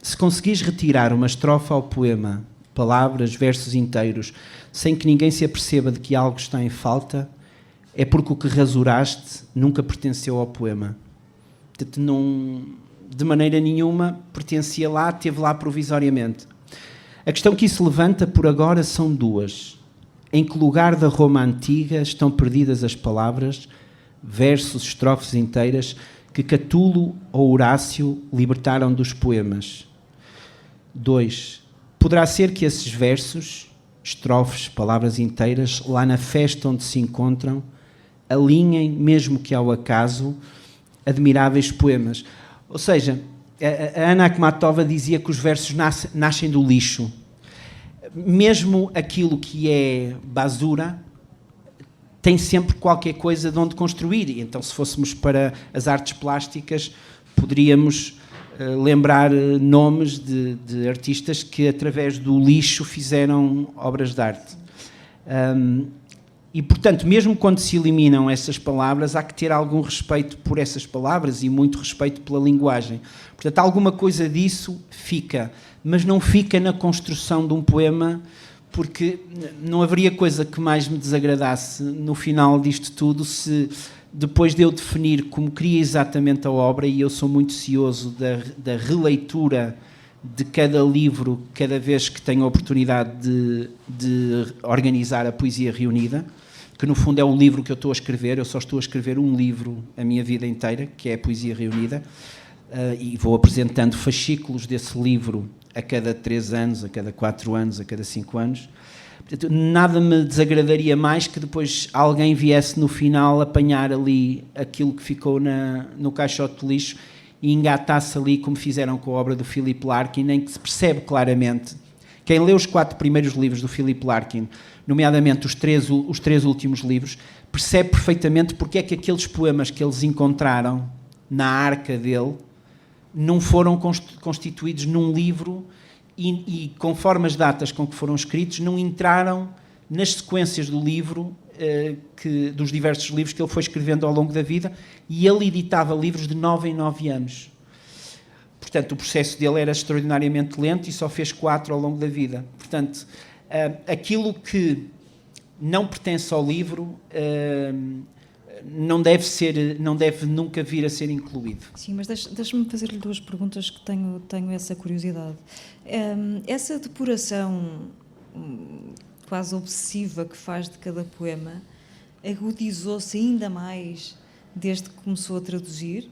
Speaker 2: se conseguis retirar uma estrofe ao poema, palavras, versos inteiros, sem que ninguém se aperceba de que algo está em falta, é porque o que rasuraste nunca pertenceu ao poema. De maneira nenhuma pertencia lá, esteve lá provisoriamente. A questão que isso levanta por agora são duas. Em que lugar da Roma antiga estão perdidas as palavras, versos, estrofes inteiras, que Catulo ou Horácio libertaram dos poemas? 2. Poderá ser que esses versos, estrofes, palavras inteiras, lá na festa onde se encontram, alinhem, mesmo que ao acaso, admiráveis poemas. Ou seja, a Ana Akhmatova dizia que os versos nascem do lixo. mesmo aquilo que é basura tem sempre qualquer coisa de onde construir. Então, se fôssemos para as artes plásticas, poderíamos lembrar nomes de artistas que, através do lixo, fizeram obras de arte. E, portanto, mesmo quando se eliminam essas palavras, há que ter algum respeito por essas palavras e muito respeito pela linguagem. Portanto, alguma coisa disso fica, mas não fica na construção de um poema, porque não haveria coisa que mais me desagradasse no final disto tudo se, depois de eu definir como queria exatamente a obra, e eu sou muito cioso da releitura de cada livro, cada vez que tenho a oportunidade de organizar a Poesia Reunida, que no fundo é o livro que eu estou a escrever. Eu só estou a escrever um livro a minha vida inteira, que é a Poesia Reunida, e vou apresentando fascículos desse livro a cada 3 anos, a cada 4 anos, a cada 5 anos. Portanto, nada me desagradaria mais que depois alguém viesse no final apanhar ali aquilo que ficou no caixote de lixo e engatasse ali, como fizeram com a obra do Philip Larkin, em que se percebe claramente. Quem lê os 4 primeiros livros do Philip Larkin, nomeadamente os 3 últimos livros, percebe perfeitamente porque é que aqueles poemas que eles encontraram na arca dele não foram constituídos num livro e conforme as datas com que foram escritos, não entraram nas sequências do livro, dos diversos livros que ele foi escrevendo ao longo da vida, e ele editava livros de 9 em 9 anos. Portanto, o processo dele era extraordinariamente lento e só fez 4 ao longo da vida. Portanto, aquilo que não pertence ao livro não deve nunca vir a ser incluído.
Speaker 1: Sim, mas deixa-me fazer-lhe 2 perguntas que tenho essa curiosidade. Essa depuração quase obsessiva que faz de cada poema agudizou-se ainda mais desde que começou a traduzir,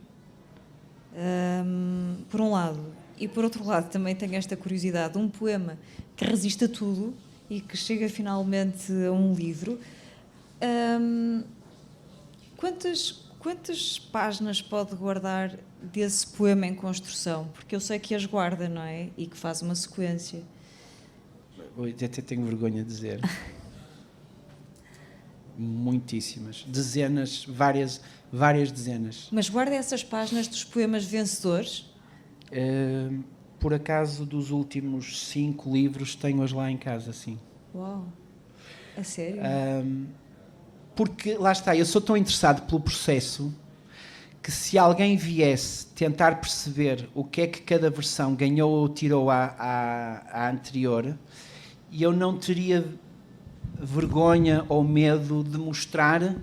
Speaker 1: por um lado. E por outro lado também tenho esta curiosidade, um poema que resiste a tudo e que chega finalmente a um livro. Quantas páginas pode guardar desse poema em construção? Porque eu sei que as guarda, não é? E que faz uma sequência.
Speaker 2: Até tenho vergonha de dizer. Muitíssimas. Dezenas, várias dezenas.
Speaker 1: Mas guarda essas páginas dos poemas vencedores?
Speaker 2: Por acaso, dos últimos 5 livros, tenho-as lá em casa, sim.
Speaker 1: Uau! A sério?
Speaker 2: Porque, lá está, eu sou tão interessado pelo processo que se alguém viesse tentar perceber o que é que cada versão ganhou ou tirou à anterior, eu não teria vergonha ou medo de mostrar,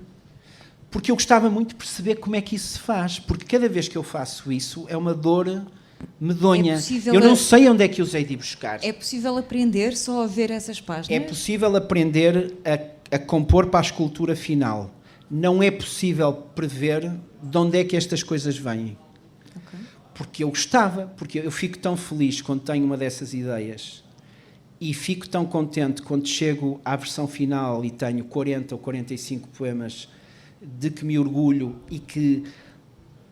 Speaker 2: porque eu gostava muito de perceber como é que isso se faz, porque cada vez que eu faço isso é uma dor medonha. Eu não sei onde é que os hei de buscar.
Speaker 1: É possível aprender só a ver essas páginas?
Speaker 2: É possível aprender a compor para a escultura final. Não é possível prever de onde é que estas coisas vêm.
Speaker 1: Okay.
Speaker 2: Porque eu fico tão feliz quando tenho uma dessas ideias e fico tão contente quando chego à versão final e tenho 40 ou 45 poemas de que me orgulho e que,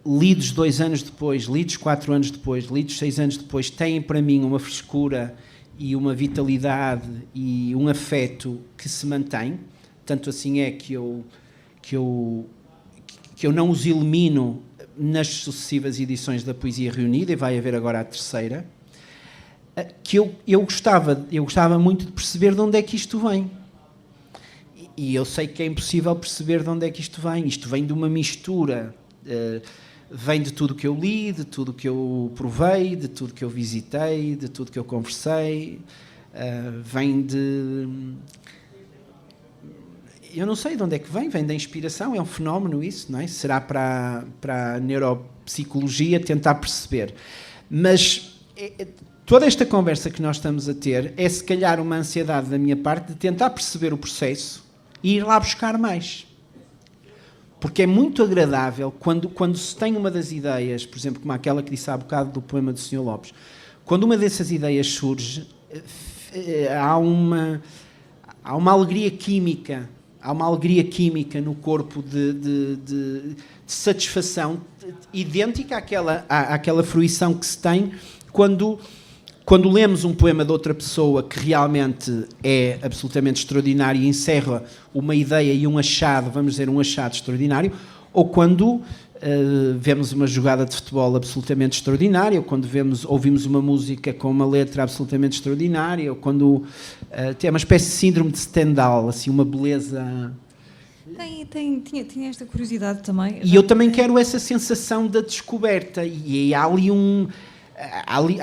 Speaker 2: lidos 2 anos depois, lidos 4 anos depois, lidos 6 anos depois, têm para mim uma frescura e uma vitalidade e um afeto que se mantém. Tanto assim é que eu não os elimino nas sucessivas edições da Poesia Reunida, e vai haver agora a 3ª, que eu gostava muito de perceber de onde é que isto vem. E eu sei que é impossível perceber de onde é que isto vem. Isto vem de uma mistura, vem de tudo que eu li, de tudo que eu provei, de tudo que eu visitei, de tudo que eu conversei, vem de... Eu não sei de onde é que vem da inspiração, é um fenómeno isso, não é? Será para a neuropsicologia tentar perceber. Mas toda esta conversa que nós estamos a ter é se calhar uma ansiedade da minha parte de tentar perceber o processo e ir lá buscar mais. Porque é muito agradável quando se tem uma das ideias, por exemplo, como aquela que disse há bocado do poema do Sr. Lopes, quando uma dessas ideias surge, há uma alegria química, no corpo de satisfação idêntica àquela fruição que se tem quando quando lemos um poema de outra pessoa que realmente é absolutamente extraordinário e encerra uma ideia e um achado, vamos dizer, um achado extraordinário, ou quando vemos uma jogada de futebol absolutamente extraordinária, ou quando ouvimos uma música com uma letra absolutamente extraordinária, ou quando tem uma espécie de síndrome de Stendhal, assim, uma beleza...
Speaker 1: Tinha esta curiosidade também.
Speaker 2: E eu também quero essa sensação da descoberta, e há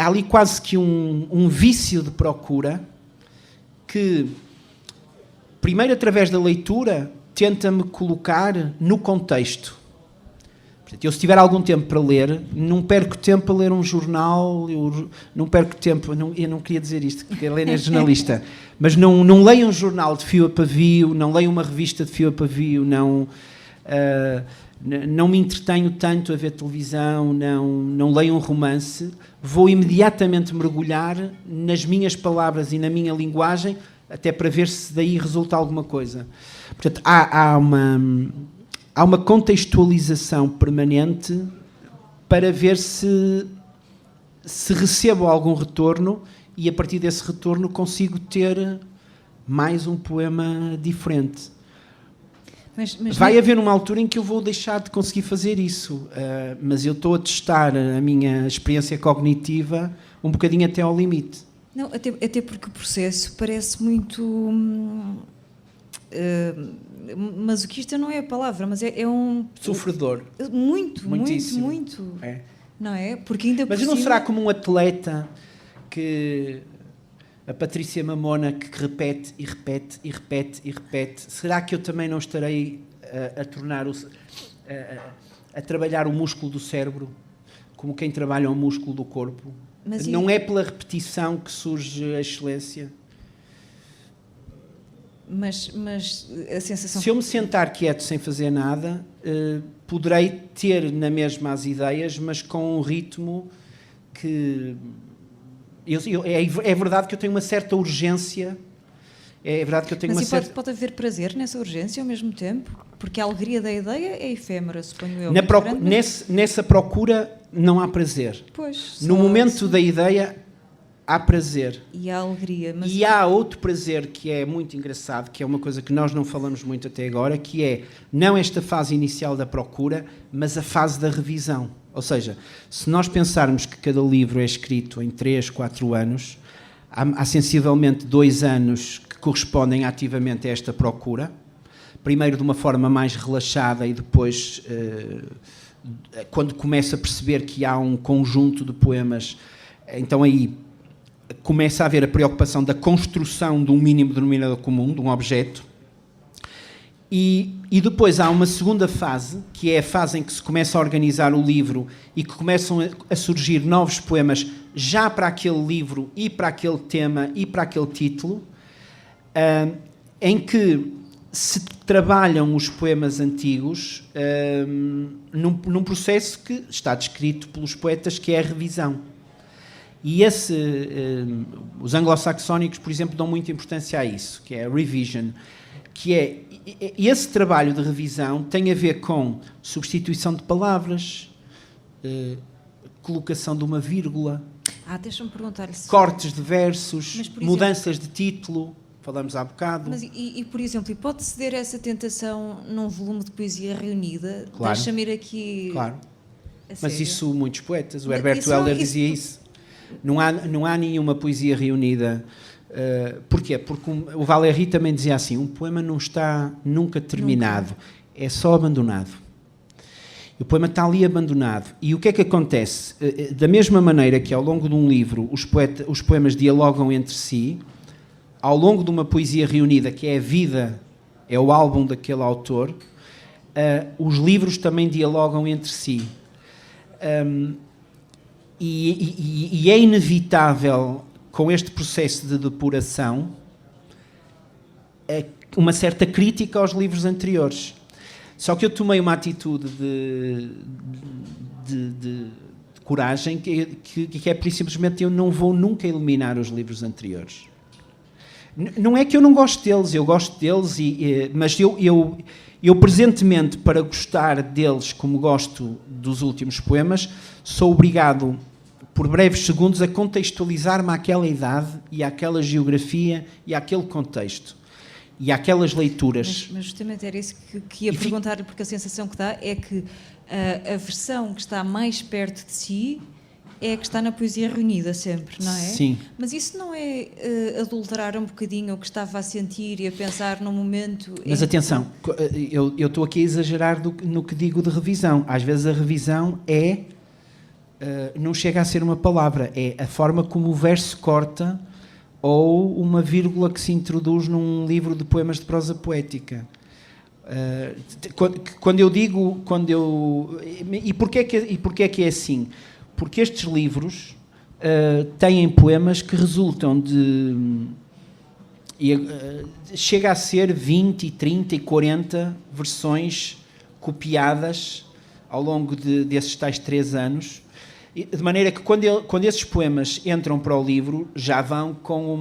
Speaker 2: ali quase que um vício de procura que, primeiro através da leitura, tenta-me colocar no contexto. Portanto, eu se tiver algum tempo para ler, não perco tempo a ler um jornal, não perco tempo, eu não queria dizer isto, porque a Helena é jornalista, mas não leio um jornal de fio a pavio, não leio uma revista de fio a pavio, não me entretenho tanto a ver televisão, não leio um romance, vou imediatamente mergulhar nas minhas palavras e na minha linguagem, até para ver se daí resulta alguma coisa. Portanto, há uma contextualização permanente para ver se recebo algum retorno e a partir desse retorno consigo ter mais um poema diferente. Mas vai haver uma altura em que eu vou deixar de conseguir fazer isso, mas eu estou a testar a minha experiência cognitiva um bocadinho até ao limite.
Speaker 1: Não, até porque o processo parece muito... masoquista não é a palavra, mas é um...
Speaker 2: Sofredor.
Speaker 1: Muitíssimo. Muito.
Speaker 2: É.
Speaker 1: Não é? Porque ainda
Speaker 2: mas não será como um atleta que... A Patrícia Mamona que repete e repete e repete e repete. Será que eu também não estarei a tornar a trabalhar o músculo do cérebro como quem trabalha o músculo do corpo? Mas não é pela repetição que surge a excelência?
Speaker 1: Mas a sensação...
Speaker 2: Se eu me sentar quieto sem fazer nada, poderei ter na mesma as ideias, mas com um ritmo que... É verdade que eu tenho uma certa urgência. É verdade que eu tenho
Speaker 1: pode haver prazer nessa urgência ao mesmo tempo? Porque a alegria da ideia é efêmera, suponho eu.
Speaker 2: Nessa procura não há prazer.
Speaker 1: Pois,
Speaker 2: no momento da ideia há prazer.
Speaker 1: E há alegria.
Speaker 2: E há outro prazer que é muito engraçado, que é uma coisa que nós não falamos muito até agora, que é não esta fase inicial da procura, mas a fase da revisão. Ou seja, se nós pensarmos que cada livro é escrito em 3, 4 anos, há sensivelmente 2 anos que correspondem ativamente a esta procura, primeiro de uma forma mais relaxada e depois, quando começa a perceber que há um conjunto de poemas, então aí começa a haver a preocupação da construção de um mínimo denominador comum, de um objeto. E depois há uma segunda fase, que é a fase em que se começa a organizar o livro e que começam a surgir novos poemas já para aquele livro e para aquele tema e para aquele título, em que se trabalham os poemas antigos num processo que está descrito pelos poetas, que é a revisão. E os anglo-saxónicos, por exemplo, dão muita importância a isso, que é a revision, que é esse trabalho de revisão tem a ver com substituição de palavras, colocação de uma vírgula,
Speaker 1: deixa-me perguntar-lhe
Speaker 2: cortes de versos, mudanças de título, falamos há bocado.
Speaker 1: Mas por exemplo, pode ceder essa tentação num volume de poesia reunida?
Speaker 2: Claro.
Speaker 1: Deixa-me ir aqui...
Speaker 2: Claro. Mas isso muitos poetas, o Herbert Welder dizia isso. Não há nenhuma poesia reunida. Porquê? Porque o Valéry também dizia assim, um poema não está nunca terminado, é só abandonado. O poema está ali abandonado. E o que é que acontece? Da mesma maneira que ao longo de um livro os poemas dialogam entre si, ao longo de uma poesia reunida, que é a vida, é o álbum daquele autor, os livros também dialogam entre si. E é inevitável, com este processo de depuração, uma certa crítica aos livros anteriores. Só que eu tomei uma atitude de coragem, que é simplesmente eu não vou nunca eliminar os livros anteriores. Não é que eu não gosto deles, eu gosto deles, mas eu presentemente, para gostar deles como gosto dos últimos poemas, sou obrigado por breves segundos, a contextualizar-me àquela idade e àquela geografia e àquele contexto e àquelas leituras.
Speaker 1: Mas justamente era isso que ia perguntar-lhe, porque a sensação que dá é que a versão que está mais perto de si é a que está na poesia reunida sempre, não é?
Speaker 2: Sim.
Speaker 1: Mas isso não é adulterar um bocadinho o que estava a sentir e a pensar no momento...
Speaker 2: Mas atenção, eu estou aqui a exagerar no que digo de revisão. Às vezes a revisão não chega a ser uma palavra, é a forma como o verso corta ou uma vírgula que se introduz num livro de poemas de prosa poética. Quando eu digo... E porquê é que é assim? Porque estes livros têm poemas que resultam de... chega a ser 20, 30 e 40 versões copiadas ao longo desses tais 3 anos, de maneira que quando esses poemas entram para o livro já vão com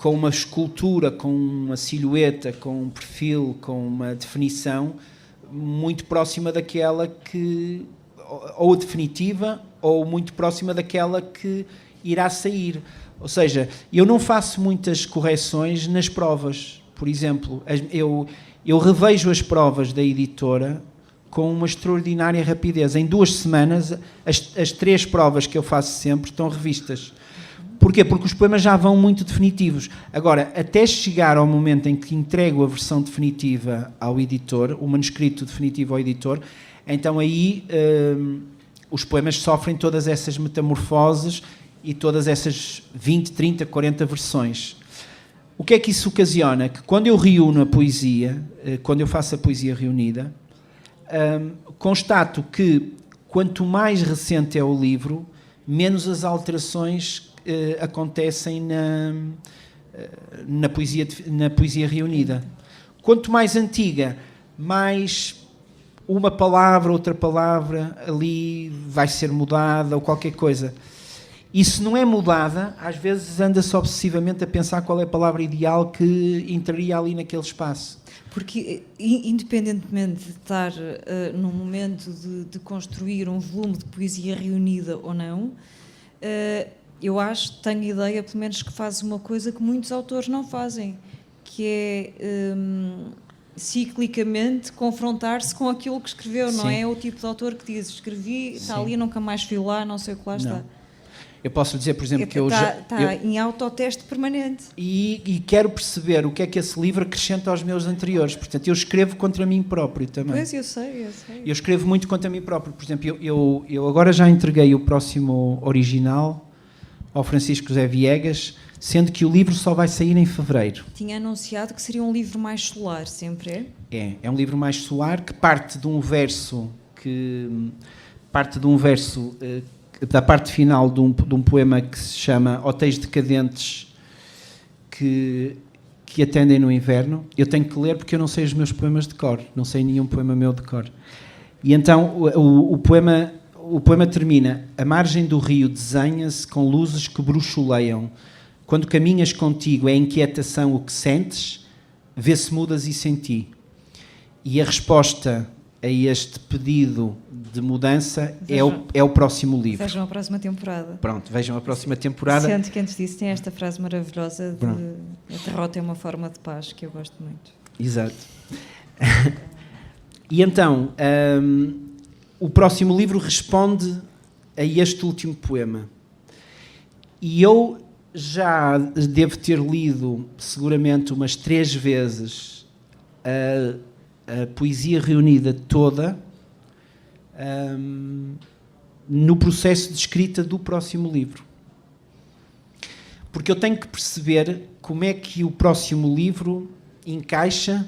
Speaker 2: uma escultura, com uma silhueta, com um perfil, com uma definição muito próxima daquela que... ou definitiva, ou muito próxima daquela que irá sair. Ou seja, eu não faço muitas correções nas provas. Por exemplo, eu revejo as provas da editora com uma extraordinária rapidez. Em 2 semanas, as 3 provas que eu faço sempre estão revistas. Porquê? Porque os poemas já vão muito definitivos. Agora, até chegar ao momento em que entrego a versão definitiva ao editor, o manuscrito definitivo ao editor, então aí os poemas sofrem todas essas metamorfoses e todas essas 20, 30, 40 versões. O que é que isso ocasiona? Que quando eu reúno a poesia, quando eu faço a poesia reunida, constato que quanto mais recente é o livro, menos as alterações acontecem na poesia reunida. Quanto mais antiga, mais uma palavra, outra palavra ali vai ser mudada ou qualquer coisa. E se não é mudada, às vezes anda-se obsessivamente a pensar qual é a palavra ideal que entraria ali naquele espaço.
Speaker 1: Porque, independentemente de estar num momento de construir um volume de poesia reunida ou não, tenho ideia, pelo menos, que faz uma coisa que muitos autores não fazem, que é ciclicamente confrontar-se com aquilo que escreveu. Sim. Não é o tipo de autor que diz: escrevi, está ali, nunca mais fui lá, não sei o que lá está.
Speaker 2: Eu posso dizer, por exemplo, que eu já...
Speaker 1: Está em autoteste permanente.
Speaker 2: E quero perceber o que é que esse livro acrescenta aos meus anteriores. Portanto, eu escrevo contra mim próprio também.
Speaker 1: Pois, eu sei.
Speaker 2: Eu escrevo muito contra mim próprio. Por exemplo, eu agora já entreguei o próximo original ao Francisco José Viegas, sendo que o livro só vai sair em fevereiro.
Speaker 1: Tinha anunciado que seria um livro mais solar, sempre é?
Speaker 2: É um livro mais solar que parte de um verso da parte final de um poema que se chama Hotéis Decadentes que atendem no inverno. Eu tenho que ler porque eu não sei os meus poemas de cor, não sei nenhum poema meu de cor. E então o poema termina: à margem do rio desenha-se com luzes que bruxuleiam. Quando caminhas contigo é inquietação o que sentes, vê-se mudas e senti. E a resposta a este pedido de mudança é o próximo livro.
Speaker 1: Vejam a próxima temporada.
Speaker 2: Pronto, vejam a próxima temporada.
Speaker 1: Sendo que antes disso tem esta frase maravilhosa de a derrota é uma forma de paz, que eu gosto muito.
Speaker 2: Exato. E então, o próximo livro responde a este último poema. E eu já devo ter lido seguramente umas 3 vezes a poesia reunida toda no processo de escrita do próximo livro. Porque eu tenho que perceber como é que o próximo livro encaixa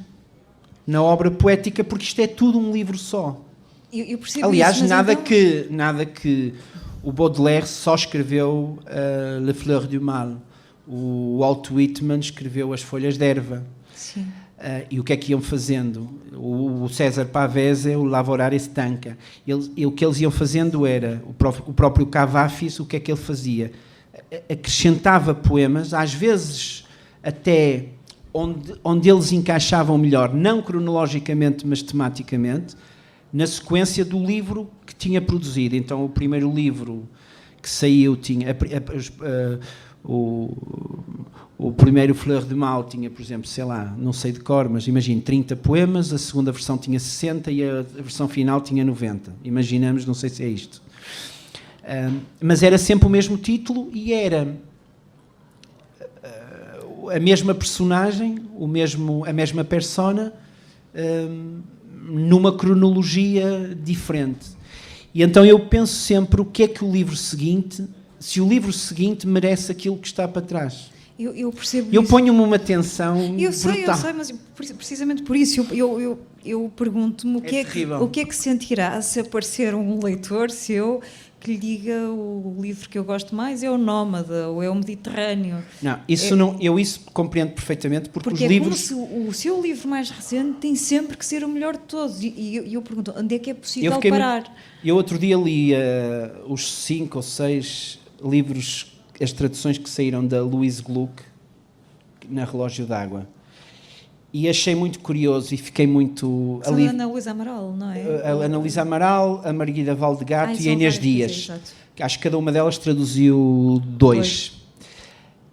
Speaker 2: na obra poética, porque isto é tudo um livro só.
Speaker 1: Eu percebo.
Speaker 2: Aliás,
Speaker 1: isso,
Speaker 2: nada que o Baudelaire só escreveu La Fleur du Mal. O Walt Whitman escreveu As Folhas d'Erva.
Speaker 1: Sim.
Speaker 2: E o que é que iam fazendo? O César Pavese, o Lavorare Stanca. O que eles iam fazendo era, o próprio Cavafis, o que é que ele fazia? Acrescentava poemas, às vezes até onde eles encaixavam melhor, não cronologicamente, mas tematicamente, na sequência do livro que tinha produzido. Então, o primeiro livro que saiu tinha... O primeiro Fleur de Mal tinha, por exemplo, sei lá, não sei de cor, mas imagine 30 poemas, a segunda versão tinha 60 e a versão final tinha 90. Imaginamos, não sei se é isto. Mas era sempre o mesmo título e era a mesma personagem, a mesma persona, numa cronologia diferente. E então eu penso sempre o que é que o livro seguinte, se o livro seguinte merece aquilo que está para trás.
Speaker 1: Eu percebo
Speaker 2: Eu
Speaker 1: isso.
Speaker 2: ponho-me uma tensão brutal.
Speaker 1: Eu sei, mas precisamente por isso eu pergunto-me o que é que sentirá se aparecer um leitor seu que lhe diga o livro que eu gosto mais é o Nómada ou é o Mediterrâneo.
Speaker 2: Não, isso isso compreendo perfeitamente porque os livros...
Speaker 1: como se o seu livro mais recente tem sempre que ser o melhor de todos e eu pergunto, onde é que é possível parar?
Speaker 2: Eu outro dia li os 5 ou 6 livros, as traduções que saíram da Louise Gluck na Relógio d'Água e achei muito curioso e fiquei muito...
Speaker 1: São a Ana Luísa Amaral, não é?
Speaker 2: A Ana Luísa Amaral, a Margarida Valdegato e a Inês Dias. Acho que cada uma delas traduziu 2.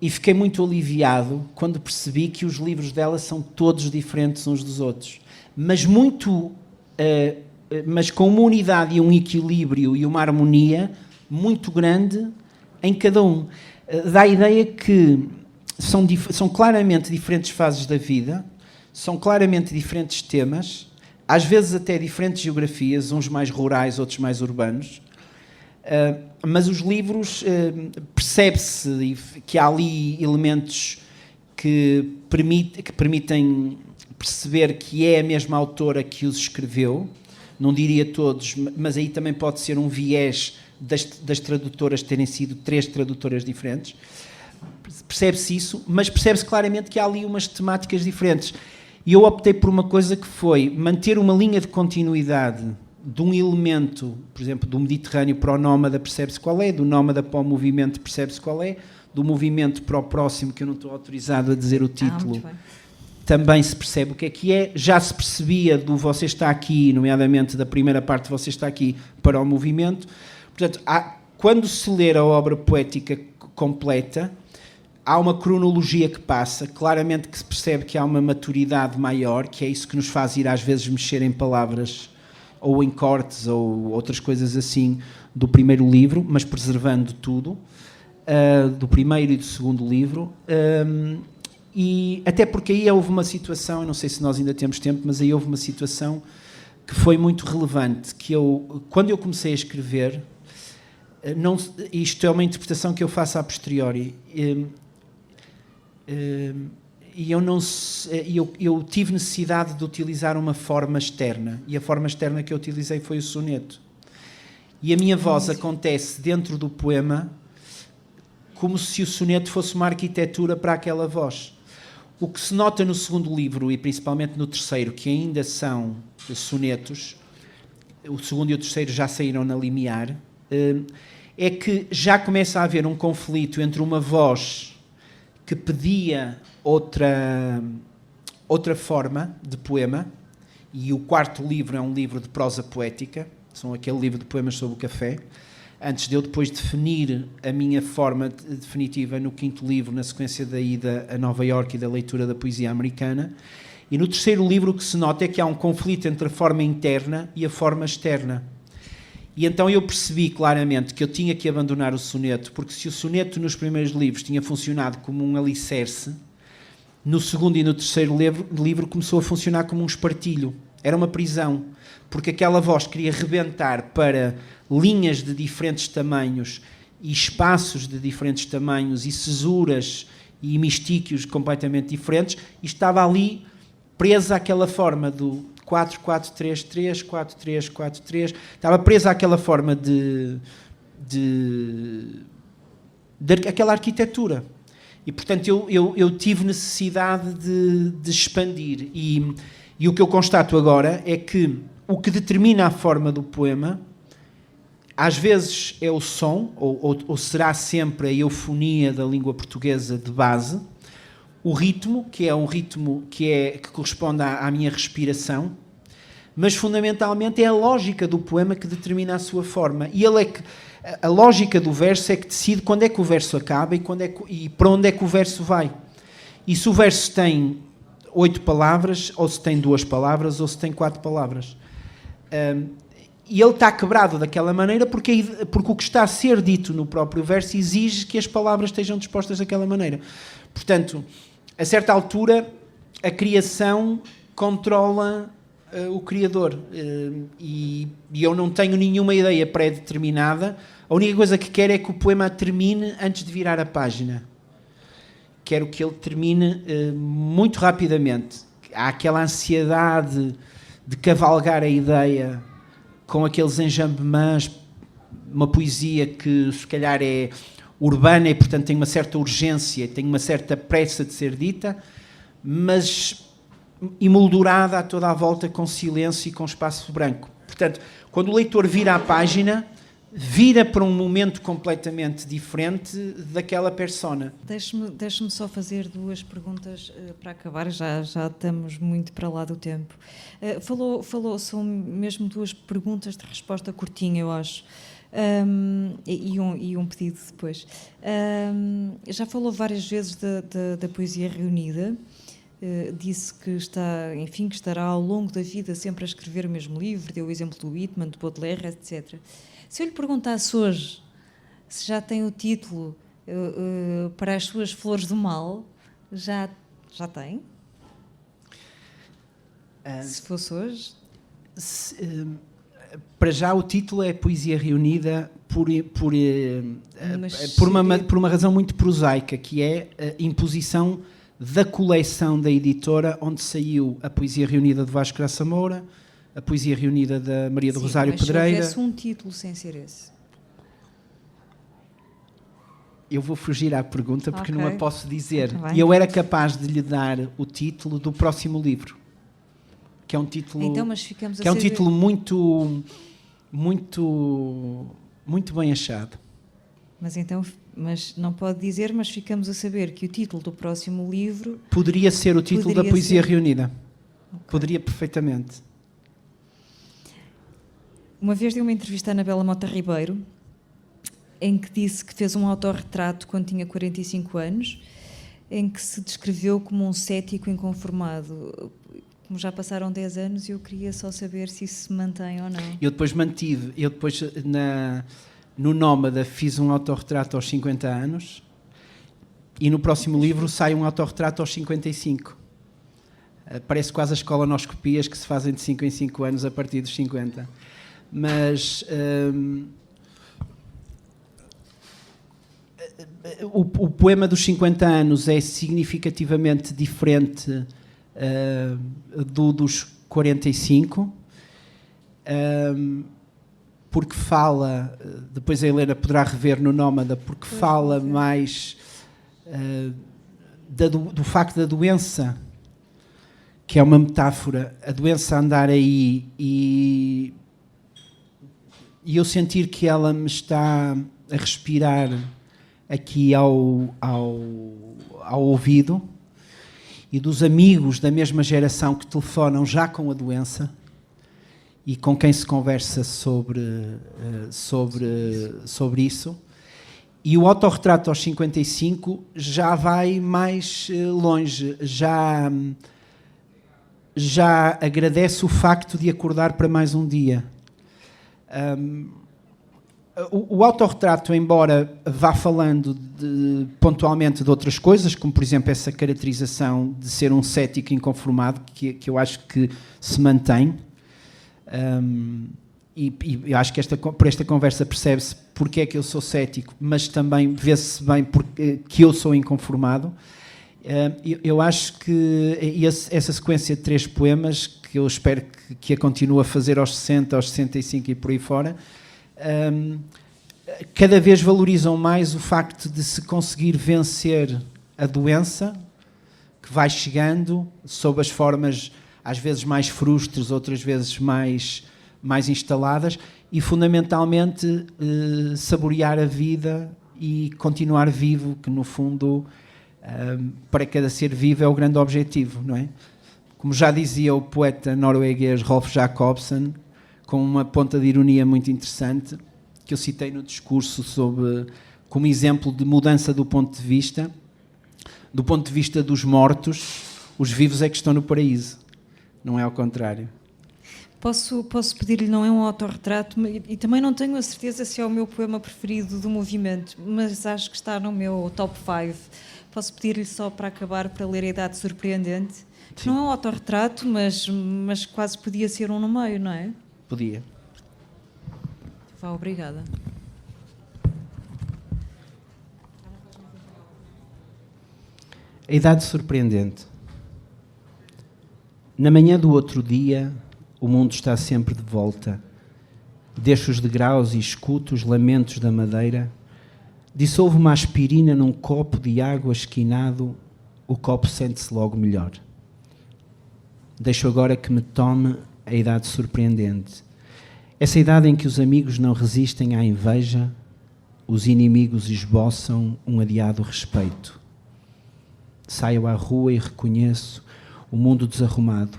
Speaker 2: E fiquei muito aliviado quando percebi que os livros dela são todos diferentes uns dos outros. Mas mas com uma unidade e um equilíbrio e uma harmonia muito grande em cada um. Dá a ideia que são claramente diferentes fases da vida, são claramente diferentes temas, às vezes até diferentes geografias, uns mais rurais, outros mais urbanos, mas os livros percebe-se que há ali elementos que permitem perceber que é a mesma autora que os escreveu, não diria todos, mas aí também pode ser um viés das tradutoras terem sido 3 tradutoras diferentes. Percebe-se isso, mas percebe-se claramente que há ali umas temáticas diferentes. E eu optei por uma coisa que foi manter uma linha de continuidade de um elemento, por exemplo, do Mediterrâneo para o Nómada, percebe-se qual é, do Nómada para o movimento, percebe-se qual é, do movimento para o próximo, que eu não estou autorizado a dizer o título, também se percebe o que é. Já se percebia do Você Está Aqui, nomeadamente da primeira parte Você Está Aqui, para o movimento. Portanto, quando se ler a obra poética completa, há uma cronologia que passa, claramente que se percebe que há uma maturidade maior, que é isso que nos faz ir às vezes mexer em palavras ou em cortes ou outras coisas assim do primeiro livro, mas preservando tudo, do primeiro e do segundo livro. E até porque aí houve uma situação, eu não sei se nós ainda temos tempo, mas aí houve uma situação que foi muito relevante, que quando eu comecei a escrever, isto é uma interpretação que eu faço a posteriori, e eu tive necessidade de utilizar uma forma externa, e a forma externa que eu utilizei foi o soneto. E a minha voz acontece dentro do poema como se o soneto fosse uma arquitetura para aquela voz. O que se nota no segundo livro, e principalmente no terceiro, que ainda são sonetos, o segundo e o terceiro já saíram na limiar, é que já começa a haver um conflito entre uma voz que pedia outra forma de poema, e o quarto livro é um livro de prosa poética, são aquele livro de poemas sobre o café, antes de eu depois definir a minha forma definitiva no quinto livro, na sequência da ida a Nova Iorque e da leitura da poesia americana. E no terceiro livro o que se nota é que há um conflito entre a forma interna e a forma externa. E então eu percebi claramente que eu tinha que abandonar o soneto, porque se o soneto nos primeiros livros tinha funcionado como um alicerce, no segundo e no terceiro livro começou a funcionar como um espartilho. Era uma prisão, porque aquela voz queria rebentar para linhas de diferentes tamanhos e espaços de diferentes tamanhos e cesuras e mistíquios completamente diferentes, e estava ali presa àquela forma do 4-4-3-3, 4-3-4-3, estava presa àquela forma de aquela arquitetura. E, portanto, eu tive necessidade de expandir. E o que eu constato agora é que o que determina a forma do poema, às vezes é o som, ou será sempre a eufonia da língua portuguesa de base, o ritmo, que é um ritmo que corresponde à minha respiração, mas fundamentalmente é a lógica do poema que determina a sua forma. E ele é que, a lógica do verso é que decide quando é que o verso acaba e para onde é que o verso vai. E se o verso tem 8 palavras, ou se tem 2 palavras, ou se tem 4 palavras. E ele está quebrado daquela maneira porque o que está a ser dito no próprio verso exige que as palavras estejam dispostas daquela maneira. Portanto, a certa altura, a criação controla o Criador. E eu não tenho nenhuma ideia pré-determinada. A única coisa que quero é que o poema termine antes de virar a página. Quero que ele termine muito rapidamente. Há aquela ansiedade de cavalgar a ideia com aqueles enjambements, uma poesia que se calhar é urbana e, portanto, tem uma certa urgência, tem uma certa pressa de ser dita, mas emoldurada a toda a volta com silêncio e com espaço branco. Portanto, quando o leitor vira a página, vira para um momento completamente diferente daquela persona.
Speaker 1: Deixe-me só fazer 2 perguntas para acabar, já estamos muito para lá do tempo. São mesmo 2 perguntas de resposta curtinha, eu acho, e um pedido depois. Já falou várias vezes da poesia reunida, disse que que estará ao longo da vida sempre a escrever o mesmo livro, deu o exemplo do Whitman, de Baudelaire, etc. Se eu lhe perguntasse hoje se já tem o título para as suas Flores do Mal, já tem? Se fosse hoje?
Speaker 2: Para já o título é Poesia Reunida por uma razão muito prosaica, que é a imposição da coleção da editora onde saiu a Poesia Reunida de Vasco Graça Moura, a Poesia Reunida da Maria do Rosário Pedreira.
Speaker 1: Mas se houvesse um título sem ser esse?
Speaker 2: Eu vou fugir à pergunta porque não a posso dizer.
Speaker 1: E
Speaker 2: eu era capaz de lhe dar o título do próximo livro, que é um título, título muito bem achado.
Speaker 1: Mas não pode dizer, mas ficamos a saber que o título do próximo livro
Speaker 2: poderia ser o título da Poesia Reunida. Poderia perfeitamente.
Speaker 1: Uma vez dei uma entrevista à Anabela Mota Ribeiro, em que disse que fez um autorretrato quando tinha 45 anos, em que se descreveu como um cético inconformado. Como já passaram 10 anos, eu queria só saber se isso se mantém ou não.
Speaker 2: Eu depois no Nómada fiz um autorretrato aos 50 anos e no próximo livro sai um autorretrato aos 55. Parece quase as colonoscopias que se fazem de 5 em 5 anos a partir dos 50. Mas o poema dos 50 anos é significativamente diferente dos 45, porque fala, depois a Helena poderá rever no Nómada, porque fala mais do facto da doença, que é uma metáfora, a doença andar aí e eu sentir que ela me está a respirar aqui ao ouvido, e dos amigos da mesma geração que telefonam já com a doença e com quem se conversa sobre isso. E o autorretrato aos 55 já vai mais longe, já agradece o facto de acordar para mais um dia. O autorretrato, embora vá falando pontualmente de outras coisas, como por exemplo essa caracterização de ser um cético inconformado, que eu acho que se mantém, e eu acho que por esta conversa percebe-se porque é que eu sou cético, mas também vê-se bem que eu sou inconformado. Eu acho que essa sequência de 3 poemas, que eu espero que a continue a fazer aos 60, aos 65 e por aí fora, cada vez valorizam mais o facto de se conseguir vencer a doença que vai chegando sob as formas às vezes mais frustres, outras vezes mais instaladas, e fundamentalmente saborear a vida e continuar vivo, que no fundo para cada ser vivo é o grande objetivo, não é? Como já dizia o poeta norueguês Rolf Jacobsen, com uma ponta de ironia muito interessante, que eu citei no discurso como exemplo de mudança do ponto de vista dos mortos, os vivos é que estão no paraíso, não é ao contrário.
Speaker 1: Posso pedir-lhe, não é um autorretrato, e também não tenho a certeza se é o meu poema preferido do movimento, mas acho que está no meu top 5. Posso pedir-lhe só para acabar, para ler A Idade Surpreendente? Sim. Não é um autorretrato, mas quase podia ser um no meio, não é?
Speaker 2: Podia.
Speaker 1: Vá, obrigada.
Speaker 2: A Idade Surpreendente. Na manhã do outro dia, o mundo está sempre de volta. Deixo os degraus e escuto os lamentos da madeira. Dissolvo uma aspirina num copo de água esquinado, o copo sente-se logo melhor. Deixo agora que me tome a idade surpreendente. Essa idade em que os amigos não resistem à inveja, os inimigos esboçam um adiado respeito. Saio à rua e reconheço o mundo desarrumado.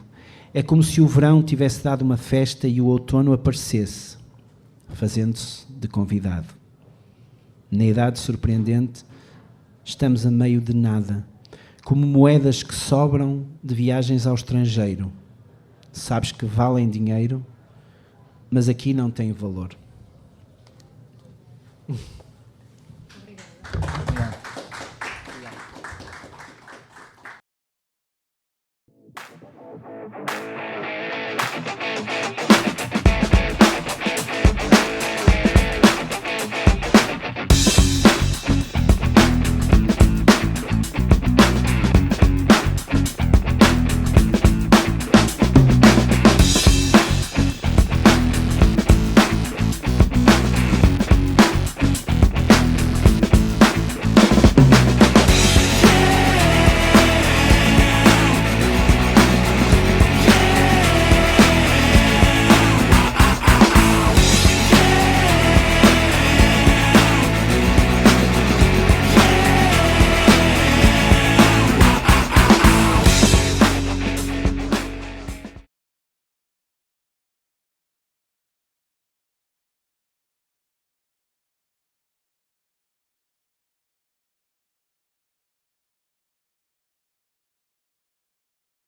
Speaker 2: É como se o verão tivesse dado uma festa e o outono aparecesse, fazendo-se de convidado. Na idade surpreendente, estamos a meio de nada, como moedas que sobram de viagens ao estrangeiro. Sabes que valem dinheiro, mas aqui não têm valor. Obrigado.